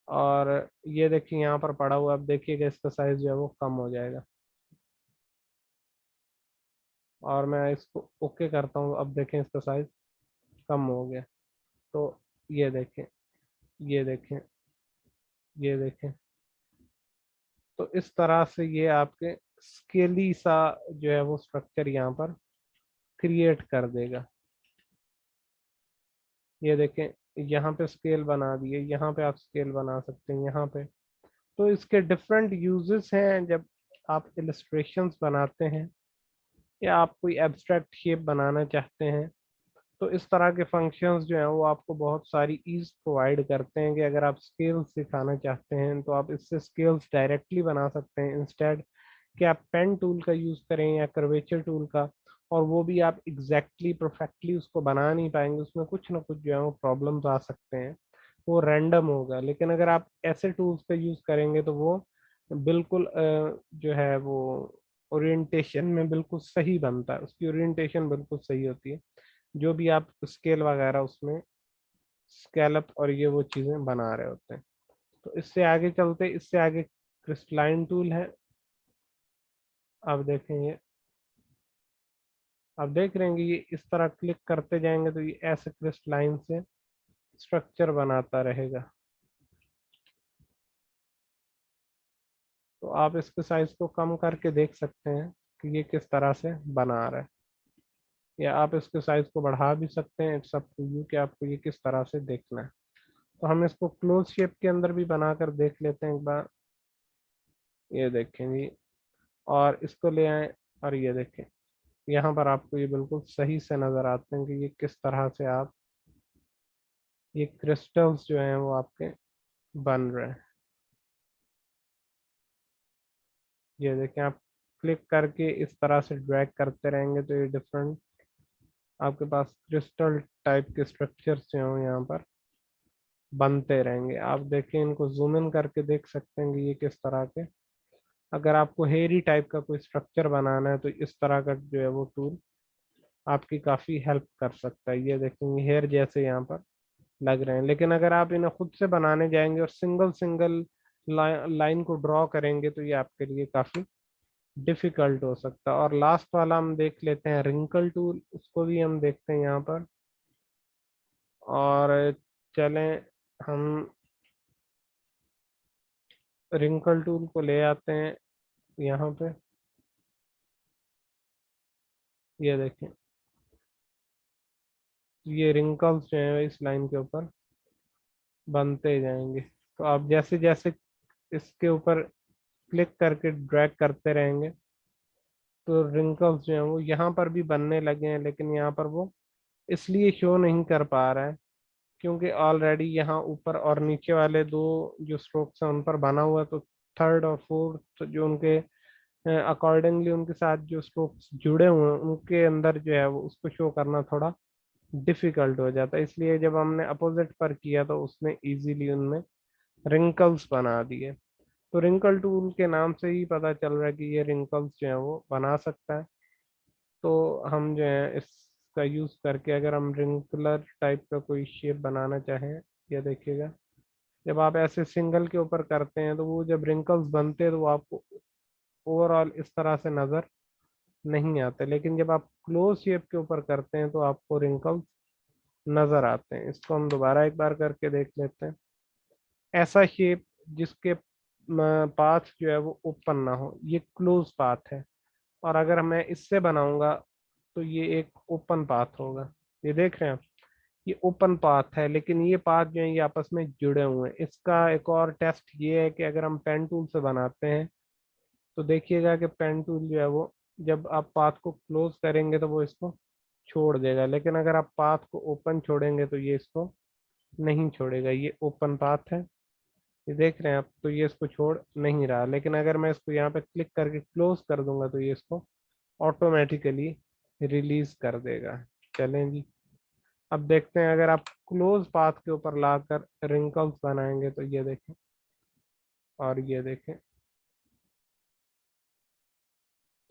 और ये देखिए यहाँ पर पड़ा हुआ, अब देखिएगा इसका साइज जो है वो कम हो जाएगा। और मैं इसको ओके करता हूँ, अब देखें इसका साइज कम हो गया। तो ये देखें, ये देखें, ये देखें। तो इस तरह से ये आपके स्केली सा जो है वो स्ट्रक्चर यहाँ पर क्रिएट कर देगा। ये देखें, यहाँ पे स्केल बना दिए, यहाँ पे आप स्केल बना सकते हैं, यहाँ पे। तो इसके डिफरेंट यूजेस हैं जब आप इलस्ट्रेशंस बनाते हैं या आप कोई एब्स्ट्रैक्ट शेप बनाना चाहते हैं। तो इस तरह के फंक्शंस जो हैं वो आपको बहुत सारी ईज प्रोवाइड करते हैं कि अगर आप स्केल्स सिखाना चाहते हैं तो आप इससे स्केल्स डायरेक्टली बना सकते हैं, इंस्टेड कि आप पेन टूल का यूज़ करें या कर्वेचर टूल का। और वो भी आप एग्जैक्टली परफेक्टली उसको बना नहीं पाएंगे, उसमें कुछ ना कुछ जो है वो प्रॉब्लम्स आ सकते हैं, वो रैंडम होगा। लेकिन अगर आप ऐसे टूल्स का यूज़ करेंगे तो वो बिल्कुल जो है वो ओरिएंटेशन में बिल्कुल सही बनता है, उसकी ओरिएंटेशन बिल्कुल सही होती है, जो भी आप स्केल वगैरह उसमें स्केलप और ये वो चीज़ें बना रहे होते हैं। तो इससे आगे चलते, इससे आगे क्रिस्टलाइन टूल है। अब देखें ये, अब देख रहे हैं कि ये इस तरह क्लिक करते जाएंगे तो ये ऐसे क्रिस्टलाइन से स्ट्रक्चर बनाता रहेगा। तो आप इसके साइज को कम करके देख सकते हैं कि ये किस तरह से बना रहा है, या आप इसके साइज को बढ़ा भी सकते हैं। इट्स अप टू यू कि आपको ये किस तरह से देखना है। तो हम इसको क्लोज शेप के अंदर भी बनाकर देख लेते हैं एक बार। ये देखें जी, और इसको ले आए और ये देखें, यहाँ पर आपको ये बिल्कुल सही से नज़र आते हैं कि ये किस तरह से आप ये क्रिस्टल्स जो हैं वो आपके बन रहे हैं। ये देखें, आप क्लिक करके इस तरह से ड्रैग करते रहेंगे तो ये डिफरेंट आपके पास क्रिस्टल टाइप के स्ट्रक्चर्स जो हैं यहाँ पर बनते रहेंगे। आप देखें, इनको जूम इन करके देख सकते हैं कि ये किस तरह के, अगर आपको हेयरी टाइप का कोई स्ट्रक्चर बनाना है तो इस तरह का जो है वो टूल आपकी काफ़ी हेल्प कर सकता है। ये देखेंगे हेयर जैसे यहाँ पर लग रहे हैं, लेकिन अगर आप इन्हें खुद से बनाने जाएंगे और सिंगल सिंगल लाइन को ड्रॉ करेंगे तो ये आपके लिए काफ़ी डिफिकल्ट हो सकता है। और लास्ट वाला हम देख लेते हैं रिंकल टूल, उसको भी हम देखते हैं यहाँ पर। और चलें, हम रिंकल टूल को ले आते हैं यहाँ पे। ये देखें, ये रिंकल्स जो हैं इस लाइन के ऊपर बनते जाएंगे। तो आप जैसे जैसे इसके ऊपर क्लिक करके ड्रैग करते रहेंगे तो रिंकल्स जो हैं वो यहाँ पर भी बनने लगे हैं, लेकिन यहाँ पर वो इसलिए शो नहीं कर पा रहा है क्योंकि ऑलरेडी यहाँ ऊपर और नीचे वाले दो जो स्ट्रोक्स हैं उन पर बना हुआ है। तो थर्ड और फोर्थ जो उनके अकॉर्डिंगली उनके साथ जो स्ट्रोक्स जुड़े हुए हैं उनके अंदर जो है वो उसको शो करना थोड़ा डिफिकल्ट हो जाता है। इसलिए जब हमने अपोजिट पर किया तो उसने इजीली उनमें रिंकल्स बना दिए। तो रिंकल टूल के नाम से ही पता चल रहा है कि ये रिंकल्स जो है वो बना सकता है। तो हम जो है इसका यूज करके अगर हम रिंकलर टाइप का कोई शेप बनाना चाहें, ये देखिएगा जब आप ऐसे सिंगल के ऊपर करते हैं तो वो जब रिंकल्स बनते हैं तो वो आपको ओवरऑल इस तरह से नजर नहीं आते, लेकिन जब आप क्लोज शेप के ऊपर करते हैं तो आपको रिंकल्स नजर आते हैं। इसको हम दोबारा एक बार करके देख लेते हैं। ऐसा शेप जिसके पाथ जो है वो ओपन ना हो, ये क्लोज पाथ है। और अगर मैं इससे बनाऊंगा तो ये एक ओपन पाथ होगा। ये देख रहे हैं आप, ये ओपन पाथ है, लेकिन ये पाथ जो है ये आपस में जुड़े हुए हैं। इसका एक और टेस्ट ये है कि अगर हम पेन टूल से बनाते हैं तो देखिएगा कि पेन टूल जो है वो जब आप पाथ को क्लोज करेंगे तो वो इसको छोड़ देगा, लेकिन अगर आप पाथ को ओपन छोड़ेंगे तो ये इसको नहीं छोड़ेगा। ये ओपन पाथ है, ये देख रहे हैं आप, तो ये इसको छोड़ नहीं रहा। लेकिन अगर मैं इसको यहाँ पे क्लिक करके क्लोज कर दूंगा तो ये इसको ऑटोमेटिकली रिलीज कर देगा। चलें जी, अब देखते हैं अगर आप क्लोज पाथ के ऊपर लाकर रिंकल्स बनाएंगे तो ये देखें और ये देखें,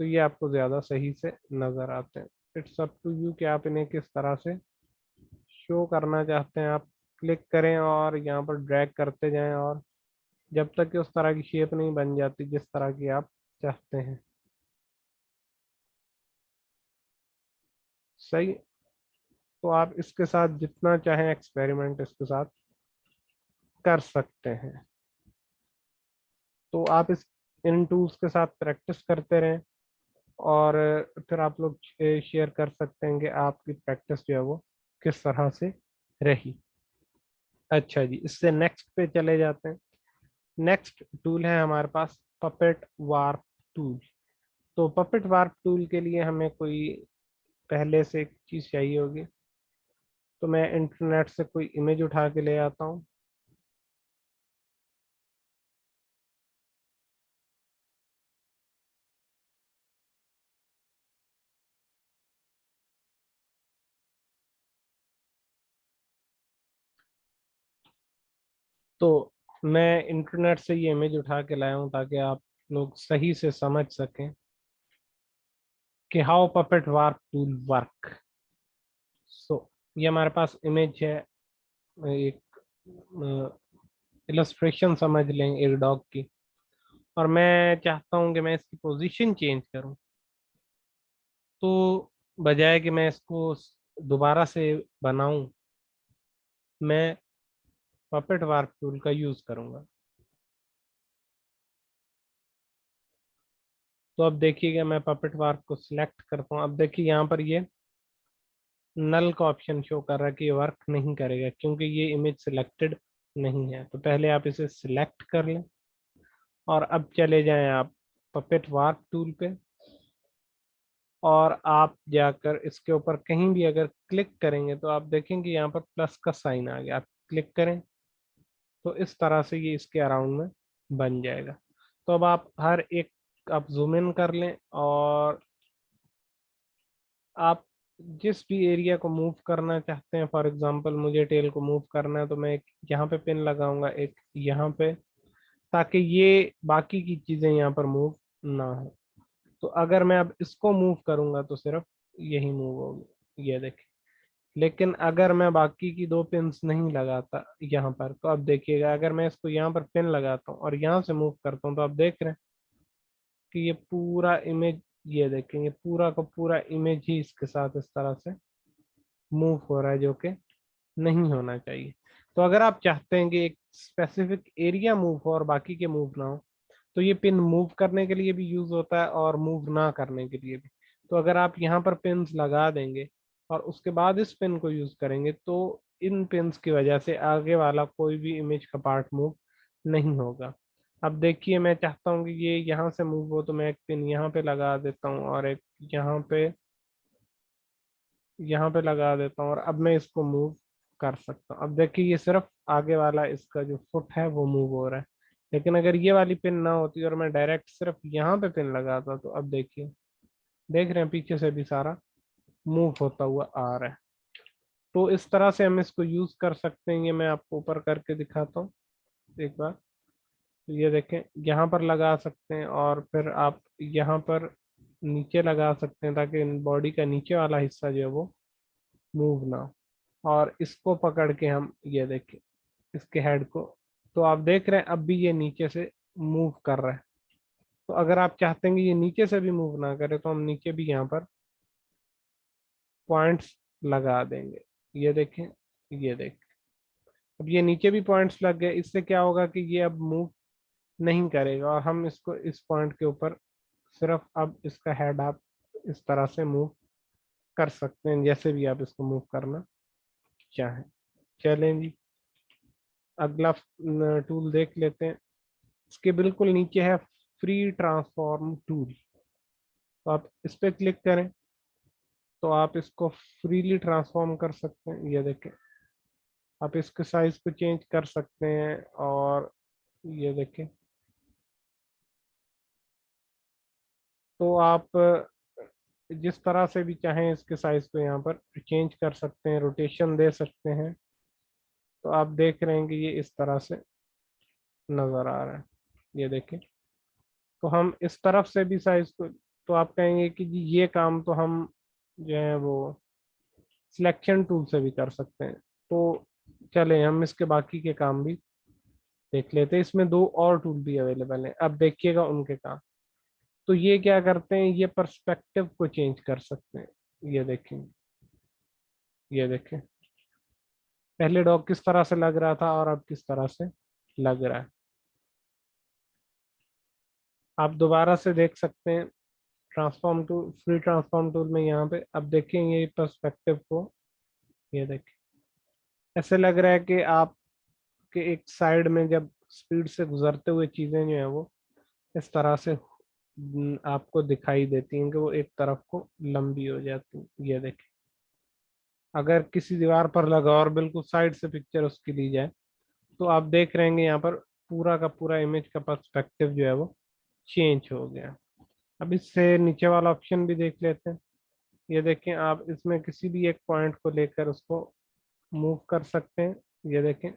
तो ये आपको ज़्यादा सही से नज़र आते हैं। इट्स अप टू यू कि आप इन्हें किस तरह से शो करना चाहते हैं। आप क्लिक करें और यहाँ पर ड्रैग करते जाएं और जब तक कि उस तरह की शेप नहीं बन जाती जिस तरह की आप चाहते हैं। सही। तो आप इसके साथ जितना चाहें एक्सपेरिमेंट इसके साथ कर सकते हैं। तो आप इस इन टूल्स के साथ प्रैक्टिस करते रहें और फिर आप लोग शेयर कर सकते हैं कि आपकी प्रैक्टिस जो है वो किस तरह से रही। अच्छा जी, इससे नेक्स्ट पे चले जाते हैं। नेक्स्ट टूल है हमारे पास पपेट वार्प टूल। तो पपेट वार्प टूल के लिए हमें कोई पहले से एक चीज़ चाहिए होगी। तो मैं इंटरनेट से कोई इमेज उठा के ले आता हूँ। तो मैं इंटरनेट से ये इमेज उठा के लाया हूँ ताकि आप लोग सही से समझ सकें कि how puppet warp tool work. So ये हमारे पास इमेज है, एक इलस्ट्रेशन समझ लें एक डॉग की, और मैं चाहता हूँ कि मैं इसकी पोजीशन चेंज करूँ। तो बजाय कि मैं इसको दोबारा से बनाऊं, मैं पपेट वार्प टूल का यूज़ करूँगा। तो अब देखिएगा मैं पपेट वार्प को सिलेक्ट करता हूँ। अब देखिए यहाँ पर ये नल का ऑप्शन शो कर रहा है कि ये वर्क नहीं करेगा क्योंकि ये इमेज सिलेक्टेड नहीं है। तो पहले आप इसे सिलेक्ट कर लें और अब चले जाएं आप पपेट वार्प टूल पे और आप जाकर इसके ऊपर कहीं भी अगर क्लिक करेंगे तो आप देखेंगे यहाँ पर प्लस का साइन आ गया। आप क्लिक करें तो इस तरह से ये इसके अराउंड में बन जाएगा। तो अब आप हर एक आप जूम इन कर लें और आप जिस भी एरिया को मूव करना चाहते हैं, फॉर एग्जांपल मुझे टेल को मूव करना है तो मैं एक यहाँ पे पिन लगाऊंगा, एक यहाँ पे, ताकि ये बाकी की चीज़ें यहाँ पर मूव ना हो। तो अगर मैं अब इसको मूव करूंगा तो सिर्फ यही मूव होगी, ये देखिए। लेकिन अगर मैं बाकी की दो पिन्स नहीं लगाता यहाँ पर तो अब देखिएगा अगर मैं इसको यहाँ पर पिन लगाता हूँ और यहाँ से मूव करता हूँ तो आप देख रहे हैं कि ये पूरा इमेज, ये देखेंगे पूरा का पूरा इमेज ही इसके साथ इस तरह से मूव हो रहा है, जो कि नहीं होना चाहिए। तो अगर आप चाहते हैं कि एक स्पेसिफिक एरिया मूव हो और बाकी के मूव ना हो तो ये पिन मूव करने के लिए भी यूज होता है और मूव ना करने के लिए भी। तो अगर आप यहाँ पर पिन्स लगा देंगे और उसके बाद इस पिन को यूज करेंगे तो इन पिन्स की वजह से आगे वाला कोई भी इमेज का पार्ट मूव नहीं होगा। अब देखिए मैं चाहता हूँ कि ये यहाँ से मूव हो, तो मैं एक पिन यहाँ पे लगा देता हूँ और एक यहाँ पे लगा देता हूँ, और अब मैं इसको मूव कर सकता हूँ। अब देखिए ये सिर्फ आगे वाला इसका जो फुट है वो मूव हो रहा है। लेकिन अगर ये वाली पिन ना होती और मैं डायरेक्ट सिर्फ यहाँ पे पिन लगाता, तो अब देखिए, देख रहे हैं पीछे से भी सारा मूव होता हुआ आ रहा है। तो इस तरह से हम इसको यूज कर सकते हैं। ये मैं आपको ऊपर करके दिखाता हूँ एक बार। तो ये देखें, यहाँ पर लगा सकते हैं और फिर आप यहाँ पर नीचे लगा सकते हैं, ताकि बॉडी का नीचे वाला हिस्सा जो है वो मूव ना हो। और इसको पकड़ के हम ये देखें इसके हेड को, तो आप देख रहे हैं अब भी ये नीचे से मूव कर रहा है। तो अगर आप चाहते हैं कि ये नीचे से भी मूव ना करे, तो हम नीचे भी यहाँ पर पॉइंट्स लगा देंगे। ये देखें, ये देखें, अब ये नीचे भी पॉइंट्स लग गए। इससे क्या होगा कि ये अब मूव नहीं करेगा, और हम इसको इस पॉइंट के ऊपर सिर्फ अब इसका हेड आप इस तरह से मूव कर सकते हैं, जैसे भी आप इसको मूव करना चाहें। चलें जी, अगला टूल देख लेते हैं। इसके बिल्कुल नीचे है फ्री ट्रांसफॉर्म टूल। तो आप इस पर क्लिक करें, तो आप इसको फ्रीली ट्रांसफॉर्म कर सकते हैं। ये देखें, आप इसके साइज को चेंज कर सकते हैं, और ये देखें, तो आप जिस तरह से भी चाहें इसके साइज को यहाँ पर चेंज कर सकते हैं, रोटेशन दे सकते हैं। तो आप देख रहे हैं कि ये इस तरह से नजर आ रहा है। ये देखें, तो हम इस तरफ से भी साइज को, तो आप कहेंगे कि जी ये काम तो हम जो है वो सिलेक्शन टूल से भी कर सकते हैं। तो चले हम इसके बाकी के काम भी देख लेते हैं। इसमें दो और टूल भी अवेलेबल हैं, अब देखिएगा उनके काम। तो ये क्या करते हैं, ये पर्सपेक्टिव को चेंज कर सकते हैं। ये देखें, ये देखें, पहले डॉग किस तरह से लग रहा था और अब किस तरह से लग रहा है। आप दोबारा से देख सकते हैं transform tool, free transform tool में यहाँ पे अब देखें ये पर्सपेक्टिव को। ये देखें, ऐसे लग रहा है कि आपके एक साइड में जब स्पीड से गुजरते हुए चीजें जो है वो इस तरह से आपको दिखाई देती हैं कि वो एक तरफ को लंबी हो जाती हैं। ये देखें, अगर किसी दीवार पर लगा और बिल्कुल साइड से पिक्चर उसकी ली जाए, तो आप देख रहे हैं यहाँ पर पूरा का पूरा इमेज का पर्सपेक्टिव जो है वो चेंज हो गया। अब इससे नीचे वाला ऑप्शन भी देख लेते हैं। ये देखें, आप इसमें किसी भी एक पॉइंट को लेकर उसको मूव कर सकते हैं। ये देखें,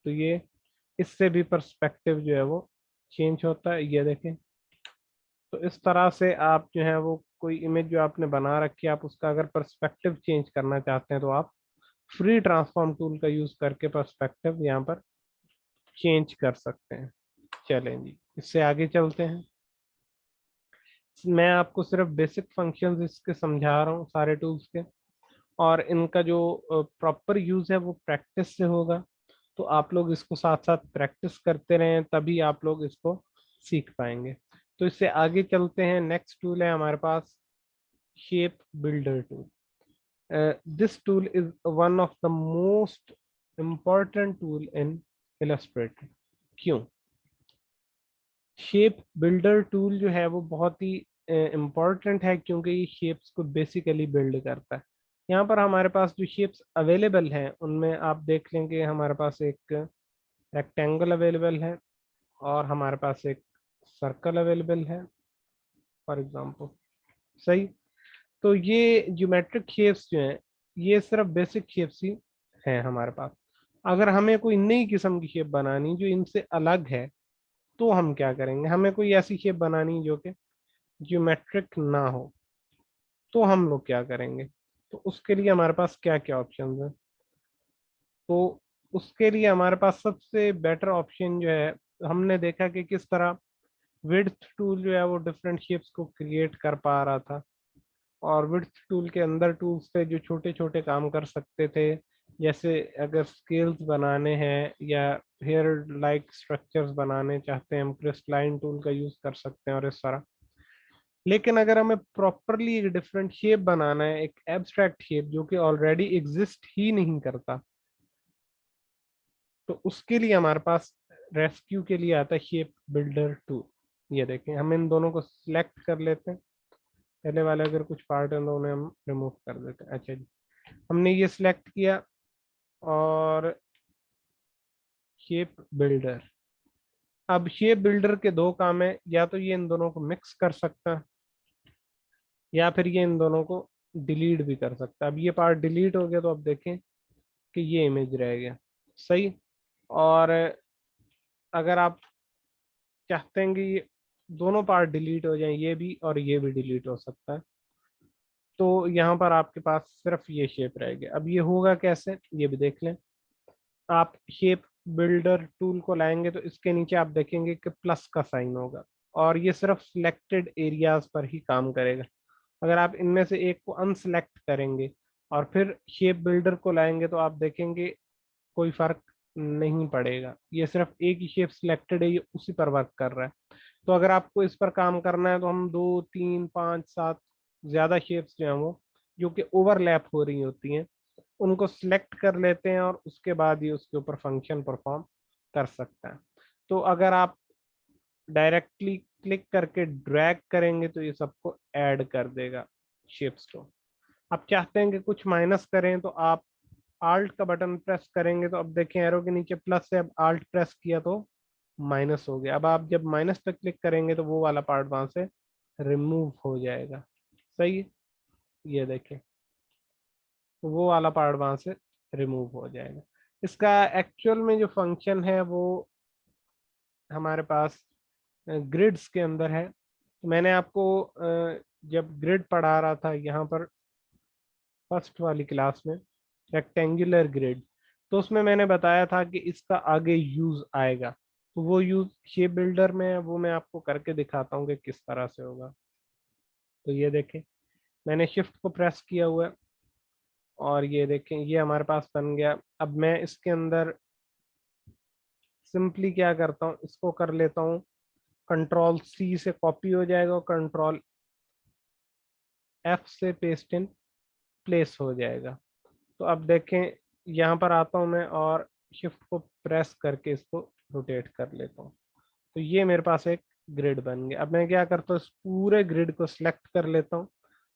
तो ये इससे भी पर्सपेक्टिव जो है वो चेंज होता है। ये देखें, तो इस तरह से आप जो है वो कोई इमेज जो आपने बना रखी है, आप उसका अगर पर्सपेक्टिव चेंज करना चाहते हैं, तो आप फ्री ट्रांसफॉर्म टूल का यूज करके पर्सपेक्टिव यहाँ पर चेंज कर सकते हैं। चलें जी, इससे आगे चलते हैं। मैं आपको सिर्फ बेसिक फंक्शंस इसके समझा रहा हूँ सारे टूल्स के, और इनका जो प्रॉपर यूज है वो प्रैक्टिस से होगा। तो आप लोग इसको साथ साथ प्रैक्टिस करते रहें, तभी आप लोग इसको सीख पाएंगे। तो इससे आगे चलते हैं। नेक्स्ट टूल है हमारे पास shape builder tool. This tool is one of the most important tool in Illustrator. क्यों? शेप बिल्डर टूल जो है वो बहुत ही इम्पॉर्टेंट है, क्योंकि ये शेप्स को बेसिकली बिल्ड करता है। यहाँ पर हमारे पास जो शेप्स अवेलेबल हैं उनमें आप देख लेंगे हमारे पास एक रेक्टेंगल अवेलेबल है, और हमारे पास एक सर्कल अवेलेबल है फॉर एग्जांपल। सही। तो ये ज्योमेट्रिक शेप्स जो हैं ये सिर्फ बेसिक शेप्स ही हैं हमारे पास। अगर हमें कोई नई किस्म की शेप बनानी जो इनसे अलग है, तो हम क्या करेंगे, हमें कोई ऐसी शेप बनानी जो कि ज्योमेट्रिक ना हो, तो हम लोग क्या करेंगे। तो उसके लिए हमारे पास क्या क्या ऑप्शन है। तो उसके लिए हमारे पास सबसे बेटर ऑप्शन जो है, हमने देखा कि किस तरह विड्थ टूल जो है वो डिफरेंट शेप्स को क्रिएट कर पा रहा था, और विड्थ टूल के अंदर टूल्स थे जो छोटे छोटे काम कर सकते थे। जैसे अगर स्केल्स बनाने हैं या हेयर लाइक स्ट्रक्चर्स बनाने चाहते हैं, हम क्रिस्टलाइन टूल का यूज कर सकते हैं और इस तरह। लेकिन अगर हमें प्रॉपरली एक डिफरेंट शेप बनाना है, एक एब्स्ट्रैक्ट शेप जो कि ऑलरेडी एग्जिस्ट ही नहीं करता, तो उसके लिए हमारे पास रेस्क्यू के लिए आता है शेप बिल्डर टूल। ये देखें, हम इन दोनों को सिलेक्ट कर लेते हैं। पहले वाले अगर कुछ पार्ट है तो उन्हें हम रिमूव कर देते हैं। अच्छा जी, हमने ये सिलेक्ट किया और शेप बिल्डर। अब शेप बिल्डर के दो काम है, या तो ये इन दोनों को मिक्स कर सकता है या फिर ये इन दोनों को डिलीट भी कर सकता है। अब ये पार्ट डिलीट हो गया तो अब देखें कि ये इमेज रह गया। सही। और अगर आप चाहते हैं कि ये दोनों पार्ट डिलीट हो जाएं, ये भी और ये भी डिलीट हो सकता है, तो यहाँ पर आपके पास सिर्फ ये शेप रहेगी। अब ये होगा कैसे, ये भी देख लें। आप शेप बिल्डर टूल को लाएंगे तो इसके नीचे आप देखेंगे कि प्लस का साइन होगा, और ये सिर्फ सिलेक्टेड एरियाज पर ही काम करेगा। अगर आप इनमें से एक को अनसेलेक्ट करेंगे और फिर शेप बिल्डर को लाएंगे तो आप देखेंगे कोई फर्क नहीं पड़ेगा। ये सिर्फ एक ही शेप सिलेक्टेड है, ये उसी पर वर्क कर रहा है। तो अगर आपको इस पर काम करना है तो हम 2 3 5 7 ज्यादा शेप्स जो हैं वो जो कि ओवरलैप हो रही होती हैं उनको सिलेक्ट कर लेते हैं, और उसके बाद ही उसके ऊपर फंक्शन परफॉर्म कर सकता है। तो अगर आप डायरेक्टली क्लिक करके ड्रैग करेंगे तो ये सबको ऐड कर देगा शेप्स को। आप चाहते हैं कि कुछ माइनस करें तो आप आल्ट का बटन प्रेस करेंगे तो अब देखें एरो के नीचे प्लस है, अब आल्ट प्रेस किया तो माइनस हो गया। अब आप जब माइनस पे क्लिक करेंगे तो वो वाला पार्ट वहां से रिमूव हो जाएगा। सही है? ये देखें, तो वो वाला पार्ट वहां से रिमूव हो जाएगा। इसका एक्चुअल में जो फंक्शन है वो हमारे पास ग्रिड्स के अंदर है। तो मैंने आपको जब ग्रिड पढ़ा रहा था यहाँ पर फर्स्ट वाली क्लास में, रेक्टेंगुलर ग्रिड, तो उसमें मैंने बताया था कि इसका आगे यूज आएगा। तो वो यूज शेप बिल्डर में है, वो मैं आपको करके दिखाता हूँ कि किस तरह से होगा। तो ये देखें, मैंने शिफ्ट को प्रेस किया हुआ है और ये देखें ये हमारे पास बन गया। अब मैं इसके अंदर सिंपली क्या करता हूँ, इसको कर लेता हूँ कंट्रोल सी से कॉपी हो जाएगा और कंट्रोल एफ से पेस्ट इन प्लेस हो जाएगा। तो अब देखें यहाँ पर आता हूँ मैं और शिफ्ट को प्रेस करके इसको रोटेट कर लेता हूँ। तो ये मेरे पास एक ग्रिड बन गया। अब मैं क्या करता हूँ, इस पूरे ग्रिड को सिलेक्ट कर लेता हूँ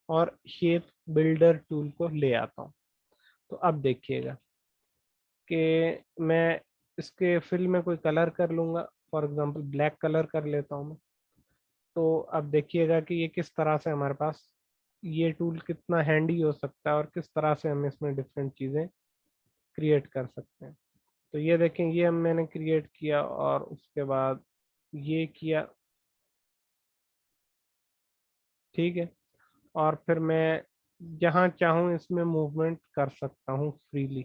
और शेप बिल्डर टूल को ले आता हूँ। तो अब देखिएगा कि मैं इसके फिल में कोई कलर कर लूँगा, फॉर एग्जांपल ब्लैक कलर कर लेता हूँ मैं। तो अब देखिएगा कि ये किस तरह से हमारे पास ये टूल कितना हैंडी हो सकता है और किस तरह से हम इसमें डिफरेंट चीज़ें क्रिएट कर सकते हैं। तो ये देखें, ये हम मैंने क्रिएट किया और उसके बाद ये किया। ठीक है। और फिर मैं जहाँ चाहूँ इसमें मूवमेंट कर सकता हूँ फ्रीली।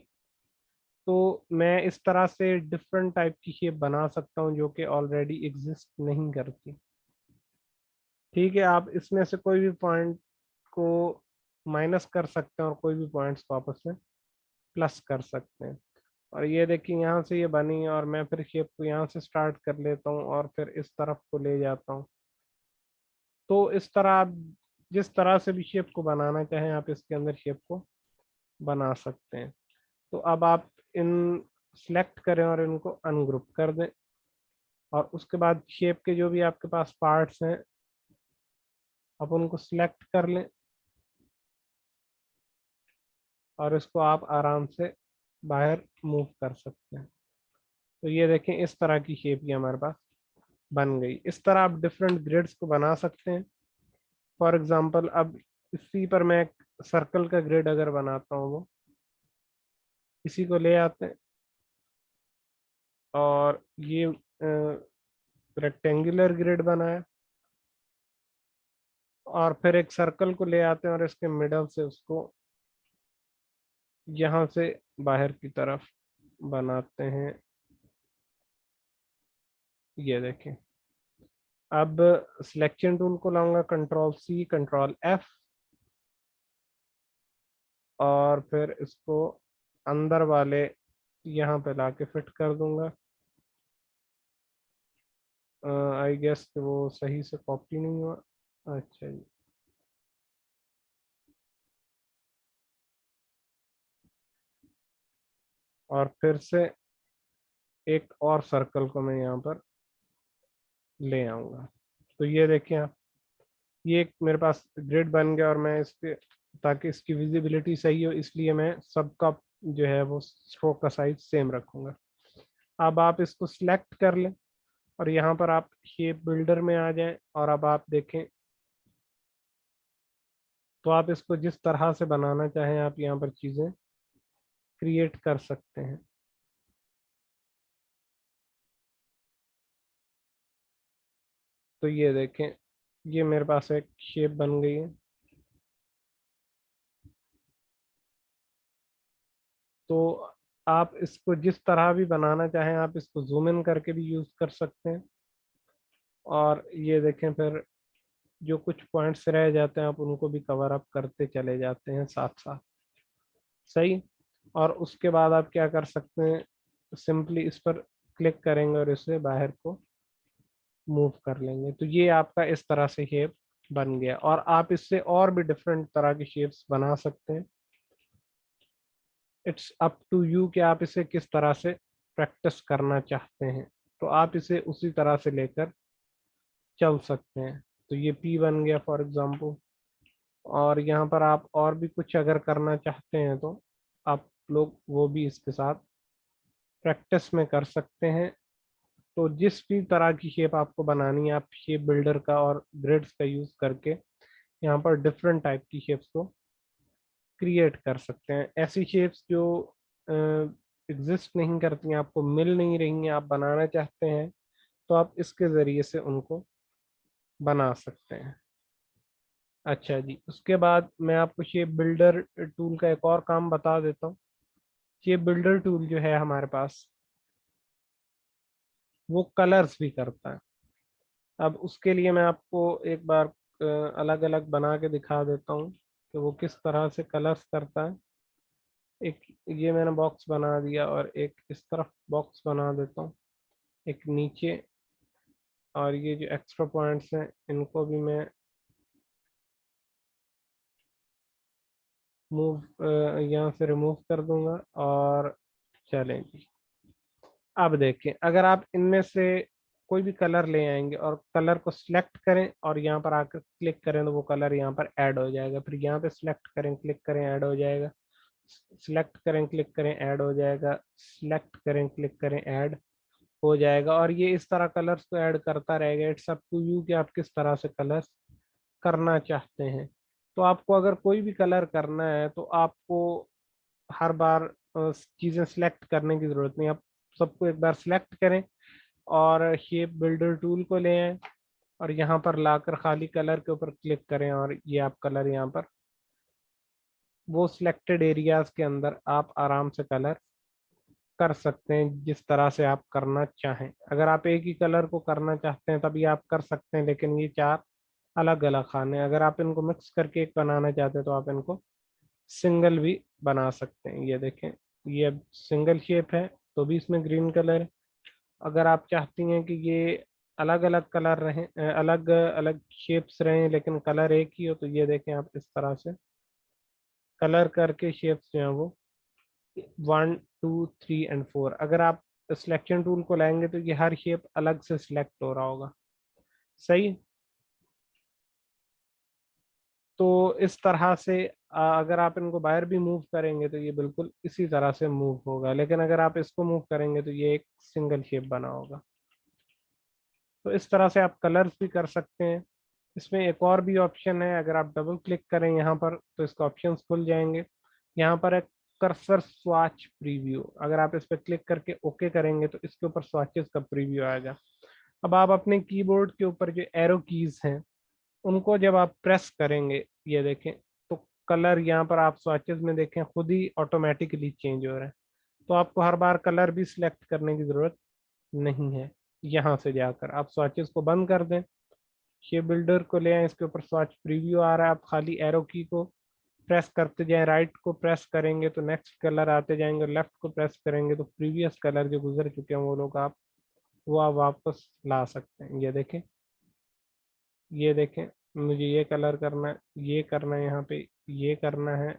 तो मैं इस तरह से डिफरेंट टाइप की शेप बना सकता हूँ जो कि ऑलरेडी एग्जिस्ट नहीं करती। ठीक है, आप इसमें से कोई भी पॉइंट को माइनस कर सकते हैं और कोई भी पॉइंट्स को आपस में प्लस कर सकते हैं। और ये देखिए यहाँ से ये बनी और मैं फिर शेप को यहाँ से स्टार्ट कर लेता हूँ और फिर इस तरफ को ले जाता हूँ। तो इस तरह आप जिस तरह से भी शेप को बनाना चाहें आप इसके अंदर शेप को बना सकते हैं। तो अब आप इन सिलेक्ट करें और इनको अनग्रुप कर दें, और उसके बाद शेप के जो भी आपके पास पार्ट्स हैं आप उनको सिलेक्ट कर लें और इसको आप आराम से बाहर मूव कर सकते हैं। तो ये देखें इस तरह की शेप ये हमारे पास बन गई। इस तरह आप डिफरेंट ग्रिड्स को बना सकते हैं। फॉर एग्जांपल अब इसी पर मैं एक सर्कल का ग्रिड अगर बनाता हूँ, वो इसी को ले आते हैं और ये रेक्टेंगुलर ग्रिड बनाया, और फिर एक सर्कल को ले आते हैं और इसके मिडल से उसको यहाँ से बाहर की तरफ बनाते हैं। ये देखें, अब सिलेक्शन टूल को लाऊंगा, कंट्रोल सी कंट्रोल एफ, और फिर इसको अंदर वाले यहाँ पे लाके फिट कर दूंगा। आई गेस वो सही से कॉपी नहीं हुआ। अच्छा जी, और फिर से एक और सर्कल को मैं यहाँ पर ले आऊंगा। तो ये देखिए आप, ये एक मेरे पास ग्रिड बन गया, और मैं इसके, ताकि इसकी विजिबिलिटी सही हो इसलिए मैं सबका जो है वो स्ट्रोक का साइज सेम रखूंगा। अब आप इसको सिलेक्ट कर लें और यहाँ पर आप शेप बिल्डर में आ जाएं, और अब आप देखें तो आप इसको जिस तरह से बनाना चाहें आप यहाँ पर चीज़ें क्रिएट कर सकते हैं। तो ये देखें, ये मेरे पास एक शेप बन गई है। तो आप इसको जिस तरह भी बनाना चाहें आप इसको जूम इन करके भी यूज़ कर सकते हैं। और ये देखें, फिर जो कुछ पॉइंट्स रह जाते हैं आप उनको भी कवर अप करते चले जाते हैं साथ साथ। सही। और उसके बाद आप क्या कर सकते हैं, सिंपली इस पर क्लिक करेंगे और इसे बाहर को मूव कर लेंगे। तो ये आपका इस तरह से शेप बन गया, और आप इससे और भी डिफरेंट तरह की शेप्स बना सकते हैं। इट्स अप टू यू कि आप इसे किस तरह से प्रैक्टिस करना चाहते हैं। तो आप इसे उसी तरह से लेकर चल सकते हैं। तो ये पी बन गया फॉर एग्जांपल। और यहाँ पर आप और भी कुछ अगर करना चाहते हैं तो आप लोग वो भी इसके साथ प्रैक्टिस में कर सकते हैं। तो जिस भी तरह की शेप आपको बनानी है आप शेप बिल्डर का और ग्रिड्स का यूज़ करके यहाँ पर डिफरेंट टाइप की शेप्स को क्रिएट कर सकते हैं। ऐसी शेप्स जो एग्जिस्ट नहीं करती हैं, आपको मिल नहीं रही हैं, आप बनाना चाहते हैं, तो आप इसके ज़रिए से उनको बना सकते हैं। अच्छा जी, उसके बाद मैं आपको शेप बिल्डर टूल का एक और काम बता देता हूँ। शेप बिल्डर टूल जो है हमारे पास, वो कलर्स भी करता है। अब उसके लिए मैं आपको एक बार अलग अलग बना के दिखा देता हूँ कि वो किस तरह से कलर्स करता है। एक ये मैंने बॉक्स बना दिया, और एक इस तरफ बॉक्स बना देता हूँ, एक नीचे। और ये जो एक्स्ट्रा पॉइंट्स हैं इनको भी मैं मूव यहाँ से रिमूव कर दूंगा। और चलें जी, अब देखें, अगर आप इनमें से कोई भी कलर ले आएंगे और कलर को सिलेक्ट करें और यहाँ पर आकर क्लिक करें तो वो कलर यहाँ पर ऐड हो जाएगा। फिर यहाँ पे सिलेक्ट करें, क्लिक करें, ऐड हो जाएगा। सिलेक्ट करें, क्लिक करें, ऐड हो जाएगा। सिलेक्ट करें, क्लिक करें, ऐड हो जाएगा। और ये इस तरह कलर्स को ऐड करता रहेगा। इट्स अप टू यू कि आप किस तरह से कलर्स करना चाहते हैं। तो आपको अगर कोई भी कलर करना है तो आपको हर बार चीज़ें सिलेक्ट करने की ज़रूरत नहीं। आप सबको एक बार सिलेक्ट करें और शेप बिल्डर टूल को ले आएं, और यहाँ पर लाकर खाली कलर के ऊपर क्लिक करें, और ये आप कलर यहाँ पर वो सिलेक्टेड एरियाज के अंदर आप आराम से कलर कर सकते हैं जिस तरह से आप करना चाहें। अगर आप एक ही कलर को करना चाहते हैं तभी आप कर सकते हैं, लेकिन ये चार अलग अलग खाने हैं। अगर आप इनको मिक्स करके एक बनाना चाहते हैं तो आप इनको सिंगल भी बना सकते हैं। ये देखें, ये अब सिंगल शेप है तो भी इसमें ग्रीन कलर है। अगर आप चाहती हैं कि ये अलग अलग कलर रहें, अलग अलग शेप्स रहें लेकिन कलर एक ही हो, तो ये देखें आप इस तरह से कलर करके शेप्स जो हैं वो 1 2 3 और 4, अगर आप सिलेक्शन टूल को लाएंगे तो ये हर शेप अलग से सिलेक्ट हो रहा होगा। सही। तो इस तरह से अगर आप इनको बाहर भी मूव करेंगे तो ये बिल्कुल इसी तरह से मूव होगा, लेकिन अगर आप इसको मूव करेंगे तो ये एक सिंगल शेप बना होगा। तो इस तरह से आप कलर्स भी कर सकते हैं। इसमें एक और भी ऑप्शन है, अगर आप डबल क्लिक करें यहाँ पर तो इसका ऑप्शंस खुल जाएंगे। यहाँ पर एक कर्सर स्वाच प्रीव्यू, अगर आप इस पर क्लिक करके ओके करेंगे तो इसके ऊपर स्वाचेस का प्रीव्यू आएगा। अब आप अपने कीबोर्ड के ऊपर जो एरो कीज हैं उनको जब आप प्रेस करेंगे, ये देखें, तो कलर यहाँ पर आप स्वाचेस में देखें खुद ही ऑटोमेटिकली चेंज हो रहा है। तो आपको हर बार कलर भी सिलेक्ट करने की ज़रूरत नहीं है। यहाँ से जाकर आप स्वाचेस को बंद कर दें, शेप बिल्डर को ले आए, इसके ऊपर स्वाच प्रीव्यू आ रहा है, आप खाली एरो की को प्रेस करते जाएं। राइट को प्रेस करेंगे तो नेक्स्ट कलर आते जाएंगे, लेफ्ट को प्रेस करेंगे तो प्रीवियस कलर जो गुजर चुके हैं वो आप वापस ला सकते हैं। ये देखें, ये देखें, मुझे ये कलर करना है, ये करना है, यहाँ पे ये करना है,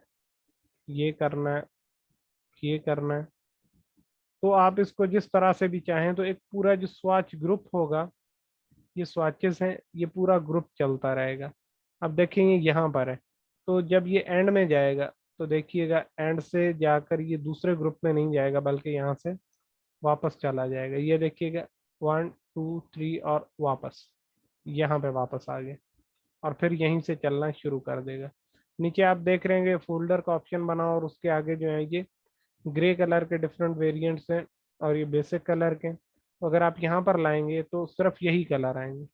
ये करना है, ये करना है, तो आप इसको जिस तरह से भी चाहें, तो एक पूरा जो स्वाच ग्रुप होगा, ये स्वाचेस हैं, ये पूरा ग्रुप चलता रहेगा। अब देखेंगे यहाँ पर है, तो जब ये एंड में जाएगा तो देखिएगा एंड से जाकर ये दूसरे ग्रुप में नहीं जाएगा, बल्कि यहाँ से वापस चला जाएगा। ये देखिएगा 1 2 3 और वापस यहाँ पे वापस आ गए, और फिर यहीं से चलना शुरू कर देगा। नीचे आप देख रहे हैं फोल्डर का ऑप्शन बना, और उसके आगे जो है ये ग्रे कलर के डिफरेंट वेरिएंट्स हैं, और ये बेसिक कलर के। तो अगर आप यहाँ पर लाएंगे तो सिर्फ यही कलर आएंगे,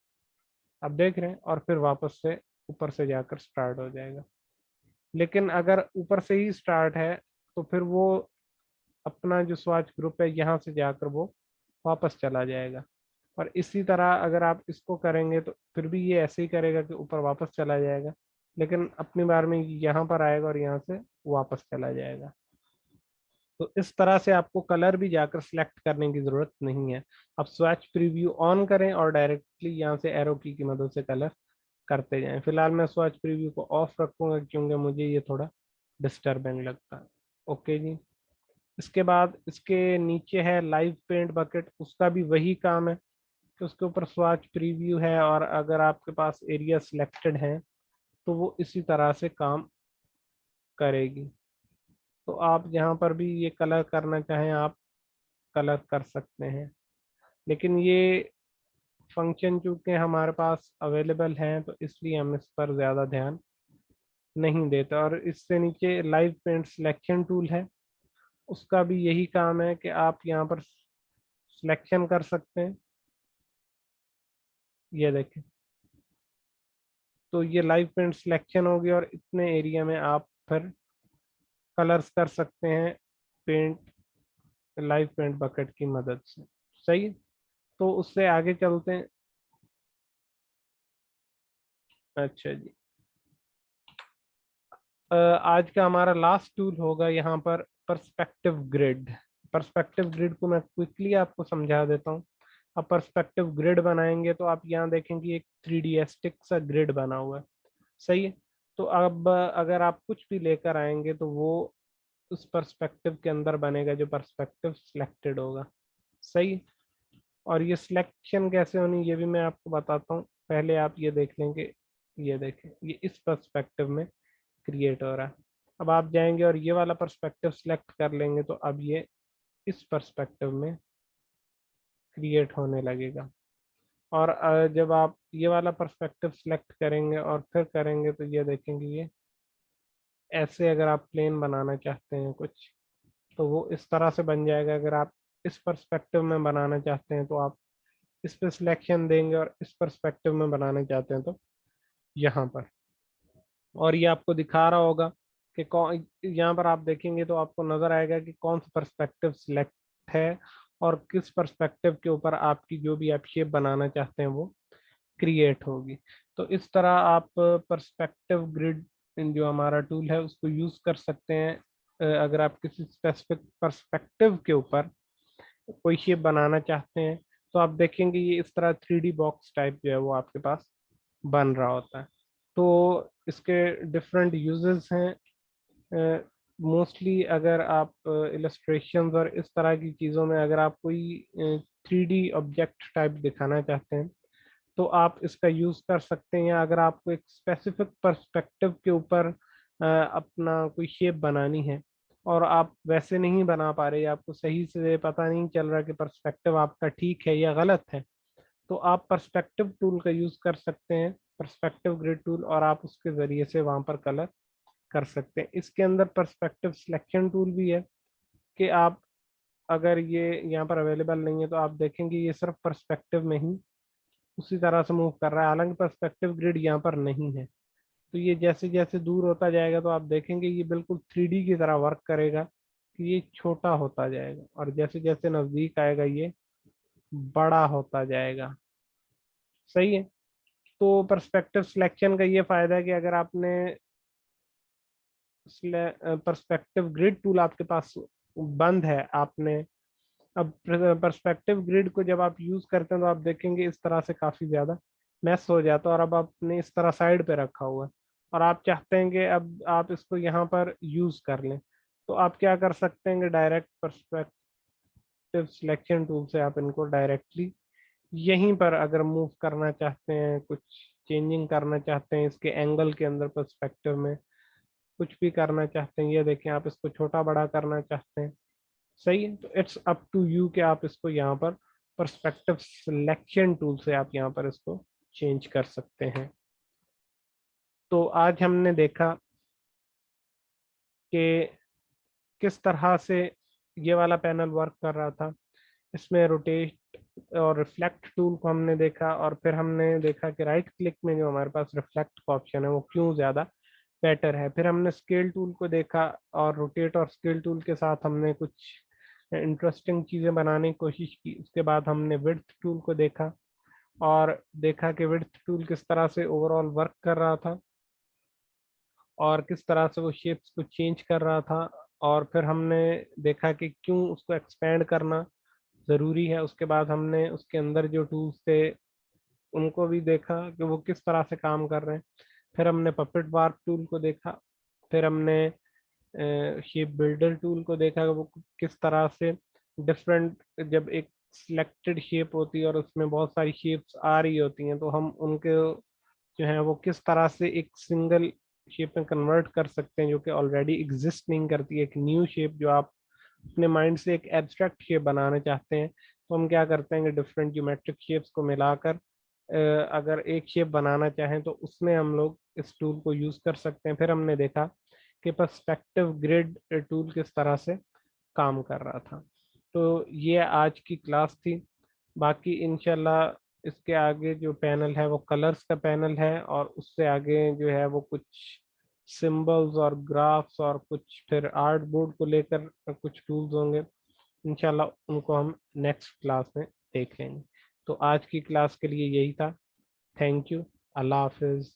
आप देख रहे हैं, और फिर वापस से ऊपर से जाकर स्टार्ट हो जाएगा। लेकिन अगर ऊपर से ही स्टार्ट है तो फिर वो अपना जो स्वाच ग्रुप है यहाँ से जाकर वो वापस चला जाएगा। और इसी तरह अगर आप इसको करेंगे तो फिर भी ये ऐसे ही करेगा कि ऊपर वापस चला जाएगा, लेकिन अपनी बार में यहाँ पर आएगा और यहाँ से वापस चला जाएगा। तो इस तरह से आपको कलर भी जाकर सिलेक्ट करने की जरूरत नहीं है। आप स्वैच प्रीव्यू ऑन करें और डायरेक्टली यहाँ से एरो की मदद से कलर करते जाएं। फिलहाल मैं स्वैच प्रीव्यू को ऑफ रखूंगा क्योंकि मुझे ये थोड़ा डिस्टर्बिंग लगता है। ओके जी। इसके बाद इसके नीचे है लाइव पेंट बकेट, उसका भी वही काम है कि उसके ऊपर स्वैच प्रीव्यू है, और अगर आपके पास एरिया सिलेक्टेड है तो वो इसी तरह से काम करेगी। तो आप जहाँ पर भी ये कलर करना चाहें आप कलर कर सकते हैं, लेकिन ये फंक्शन चूंकि हमारे पास अवेलेबल हैं तो इसलिए हम इस पर ज़्यादा ध्यान नहीं देते। और इससे नीचे लाइव पेंट सिलेक्शन टूल है, उसका भी यही काम है कि आप यहाँ पर सिलेक्शन कर सकते हैं। ये देखें, तो ये लाइव पेंट सिलेक्शन होगी और इतने एरिया में आप फिर कलर्स कर सकते हैं पेंट, लाइव पेंट बकेट की मदद से। सही है? तो उससे आगे चलते हैं। अच्छा जी, आज का हमारा लास्ट टूल होगा यहाँ पर पर्सपेक्टिव ग्रिड। पर्सपेक्टिव ग्रिड को मैं क्विकली आपको समझा देता हूँ। आप पर्सपेक्टिव ग्रिड बनाएंगे तो आप यहाँ देखेंगे एक 3D स्टिक सा ग्रिड बना हुआ है। सही है? तो अब अगर आप कुछ भी लेकर आएंगे तो वो उस पर्सपेक्टिव के अंदर बनेगा जो पर्सपेक्टिव सिलेक्टेड होगा। सही है? और ये सिलेक्शन कैसे होनी ये भी मैं आपको बताता हूँ। पहले आप ये देख लेंगे, ये देखें, ये इस पर्सपेक्टिव में क्रिएट हो रहा है। अब आप जाएंगे और ये वाला पर्सपेक्टिव सिलेक्ट कर लेंगे तो अब ये इस पर्सपेक्टिव में क्रिएट होने लगेगा। और जब आप ये वाला पर्सपेक्टिव सिलेक्ट करेंगे और फिर करेंगे तो ये देखेंगे ये ऐसे, अगर आप प्लेन बनाना चाहते हैं कुछ तो वो इस तरह से बन जाएगा। अगर आप इस पर्सपेक्टिव में बनाना चाहते हैं तो आप इस पर सिलेक्शन देंगे, और इस पर्सपेक्टिव में बनाना चाहते हैं तो यहाँ पर। और ये आपको दिखा रहा होगा कि कौन, यहाँ पर आप देखेंगे तो आपको नजर आएगा कि कौन सा पर्सपेक्टिव सिलेक्ट है और किस पर्सपेक्टिव के ऊपर आपकी जो भी आप शेप बनाना चाहते हैं वो क्रिएट होगी। तो इस तरह आप पर्सपेक्टिव ग्रिड जो हमारा टूल है उसको यूज कर सकते हैं। अगर आप किसी स्पेसिफिक पर्सपेक्टिव के ऊपर कोई शेप बनाना चाहते हैं तो आप देखेंगे ये इस तरह 3D बॉक्स टाइप जो है वो आपके पास बन रहा होता है। तो इसके डिफरेंट यूजेस हैं। मोस्टली अगर आप इलस्ट्रेशंस और इस तरह की चीज़ों में अगर आप कोई 3D ऑब्जेक्ट टाइप दिखाना चाहते हैं तो आप इसका यूज़ कर सकते हैं। या अगर आपको एक स्पेसिफिक पर्सपेक्टिव के ऊपर अपना कोई शेप बनानी है और आप वैसे नहीं बना पा रहे, आपको सही से पता नहीं चल रहा कि पर्सपेक्टिव आपका ठीक है या गलत है, तो आप पर्सपेक्टिव टूल का यूज़ कर सकते हैं, पर्सपेक्टिव ग्रिड टूल, और आप उसके ज़रिए से वहाँ पर कलर कर सकते हैं। इसके अंदर पर्सपेक्टिव सिलेक्शन टूल भी है कि आप अगर ये यहाँ पर अवेलेबल नहीं है तो आप देखेंगे ये सिर्फ पर्सपेक्टिव में ही उसी तरह से मूव कर रहा है, हालांकि पर्सपेक्टिव ग्रिड यहाँ पर नहीं है। तो ये जैसे जैसे दूर होता जाएगा तो आप देखेंगे ये बिल्कुल 3D की तरह वर्क करेगा कि ये छोटा होता जाएगा, और जैसे जैसे नज़दीक आएगा ये बड़ा होता जाएगा। सही है? तो पर्सपेक्टिव सिलेक्शन का ये फायदा है कि अगर आपने पर्सपेक्टिव ग्रिड टूल आपके पास बंद है, आपने अब पर्सपेक्टिव ग्रिड को जब आप यूज करते हैं तो आप देखेंगे इस तरह से काफी ज्यादा मैस हो जाता है, और अब आपने इस तरह साइड पे रखा हुआ है और आप चाहते हैं कि अब आप इसको यहाँ पर यूज कर लें, तो आप क्या कर सकते हैं, डायरेक्ट पर्सपेक्टिव सिलेक्शन टूल से आप इनको डायरेक्टली यहीं पर अगर मूव करना चाहते हैं, कुछ चेंजिंग करना चाहते हैं इसके एंगल के अंदर, पर्सपेक्टिव में कुछ भी करना चाहते हैं, ये देखें आप इसको छोटा बड़ा करना चाहते हैं, सही है। तो इट्स अप टू यू कि आप इसको यहाँ पर पर्सपेक्टिव सिलेक्शन टूल से आप यहाँ पर इसको चेंज कर सकते हैं। तो आज हमने देखा कि किस तरह से ये वाला पैनल वर्क कर रहा था। इसमें रोटेट और रिफ्लेक्ट टूल को हमने देखा, और फिर हमने देखा कि राइट क्लिक में जो हमारे पास रिफ्लेक्ट का ऑप्शन है वो क्यों ज़्यादा बेटर है। फिर हमने स्केल टूल को देखा, और रोटेट और स्केल टूल के साथ हमने कुछ इंटरेस्टिंग चीज़ें बनाने की कोशिश की। उसके बाद हमने विड्थ टूल को देखा, और देखा कि विड्थ टूल किस तरह से ओवरऑल वर्क कर रहा था और किस तरह से वो शेप्स को चेंज कर रहा था। और फिर हमने देखा कि क्यों उसको एक्सपेंड करना ज़रूरी है। उसके बाद हमने उसके अंदर जो टूल्स थे उनको भी देखा कि वो किस तरह से काम कर रहे हैं। फिर हमने पपेट वार्प टूल को देखा। फिर हमने शेप बिल्डर टूल को देखा कि वो किस तरह से डिफरेंट, जब एक सिलेक्टेड शेप होती है और उसमें बहुत सारी शेप्स आ रही होती हैं, तो हम उनके जो है वो किस तरह से एक सिंगल शेप में कन्वर्ट कर सकते हैं जो कि ऑलरेडी एग्जिस्ट नहीं करती है। एक न्यू शेप जो आप अपने माइंड से एक एब्स्ट्रैक्ट शेप बनाना चाहते हैं, तो हम क्या करते हैं कि डिफरेंट ज्योमेट्रिक शेप्स को मिलाकर अगर एक शेप बनाना चाहें तो उसमें हम लोग इस टूल को यूज़ कर सकते हैं। फिर हमने देखा कि पर्सपेक्टिव ग्रिड टूल किस तरह से काम कर रहा था। तो ये आज की क्लास थी। बाकी इंशाल्लाह इसके आगे जो पैनल है वो कलर्स का पैनल है, और उससे आगे जो है वो कुछ सिंबल्स और ग्राफ्स और कुछ फिर आर्ट बोर्ड को लेकर कुछ टूल्स होंगे। इंशाल्लाह उनको हम नेक्स्ट क्लास में देख लेंगे। तो आज की क्लास के लिए यही था। Thank you. अल्लाह हाफिज़।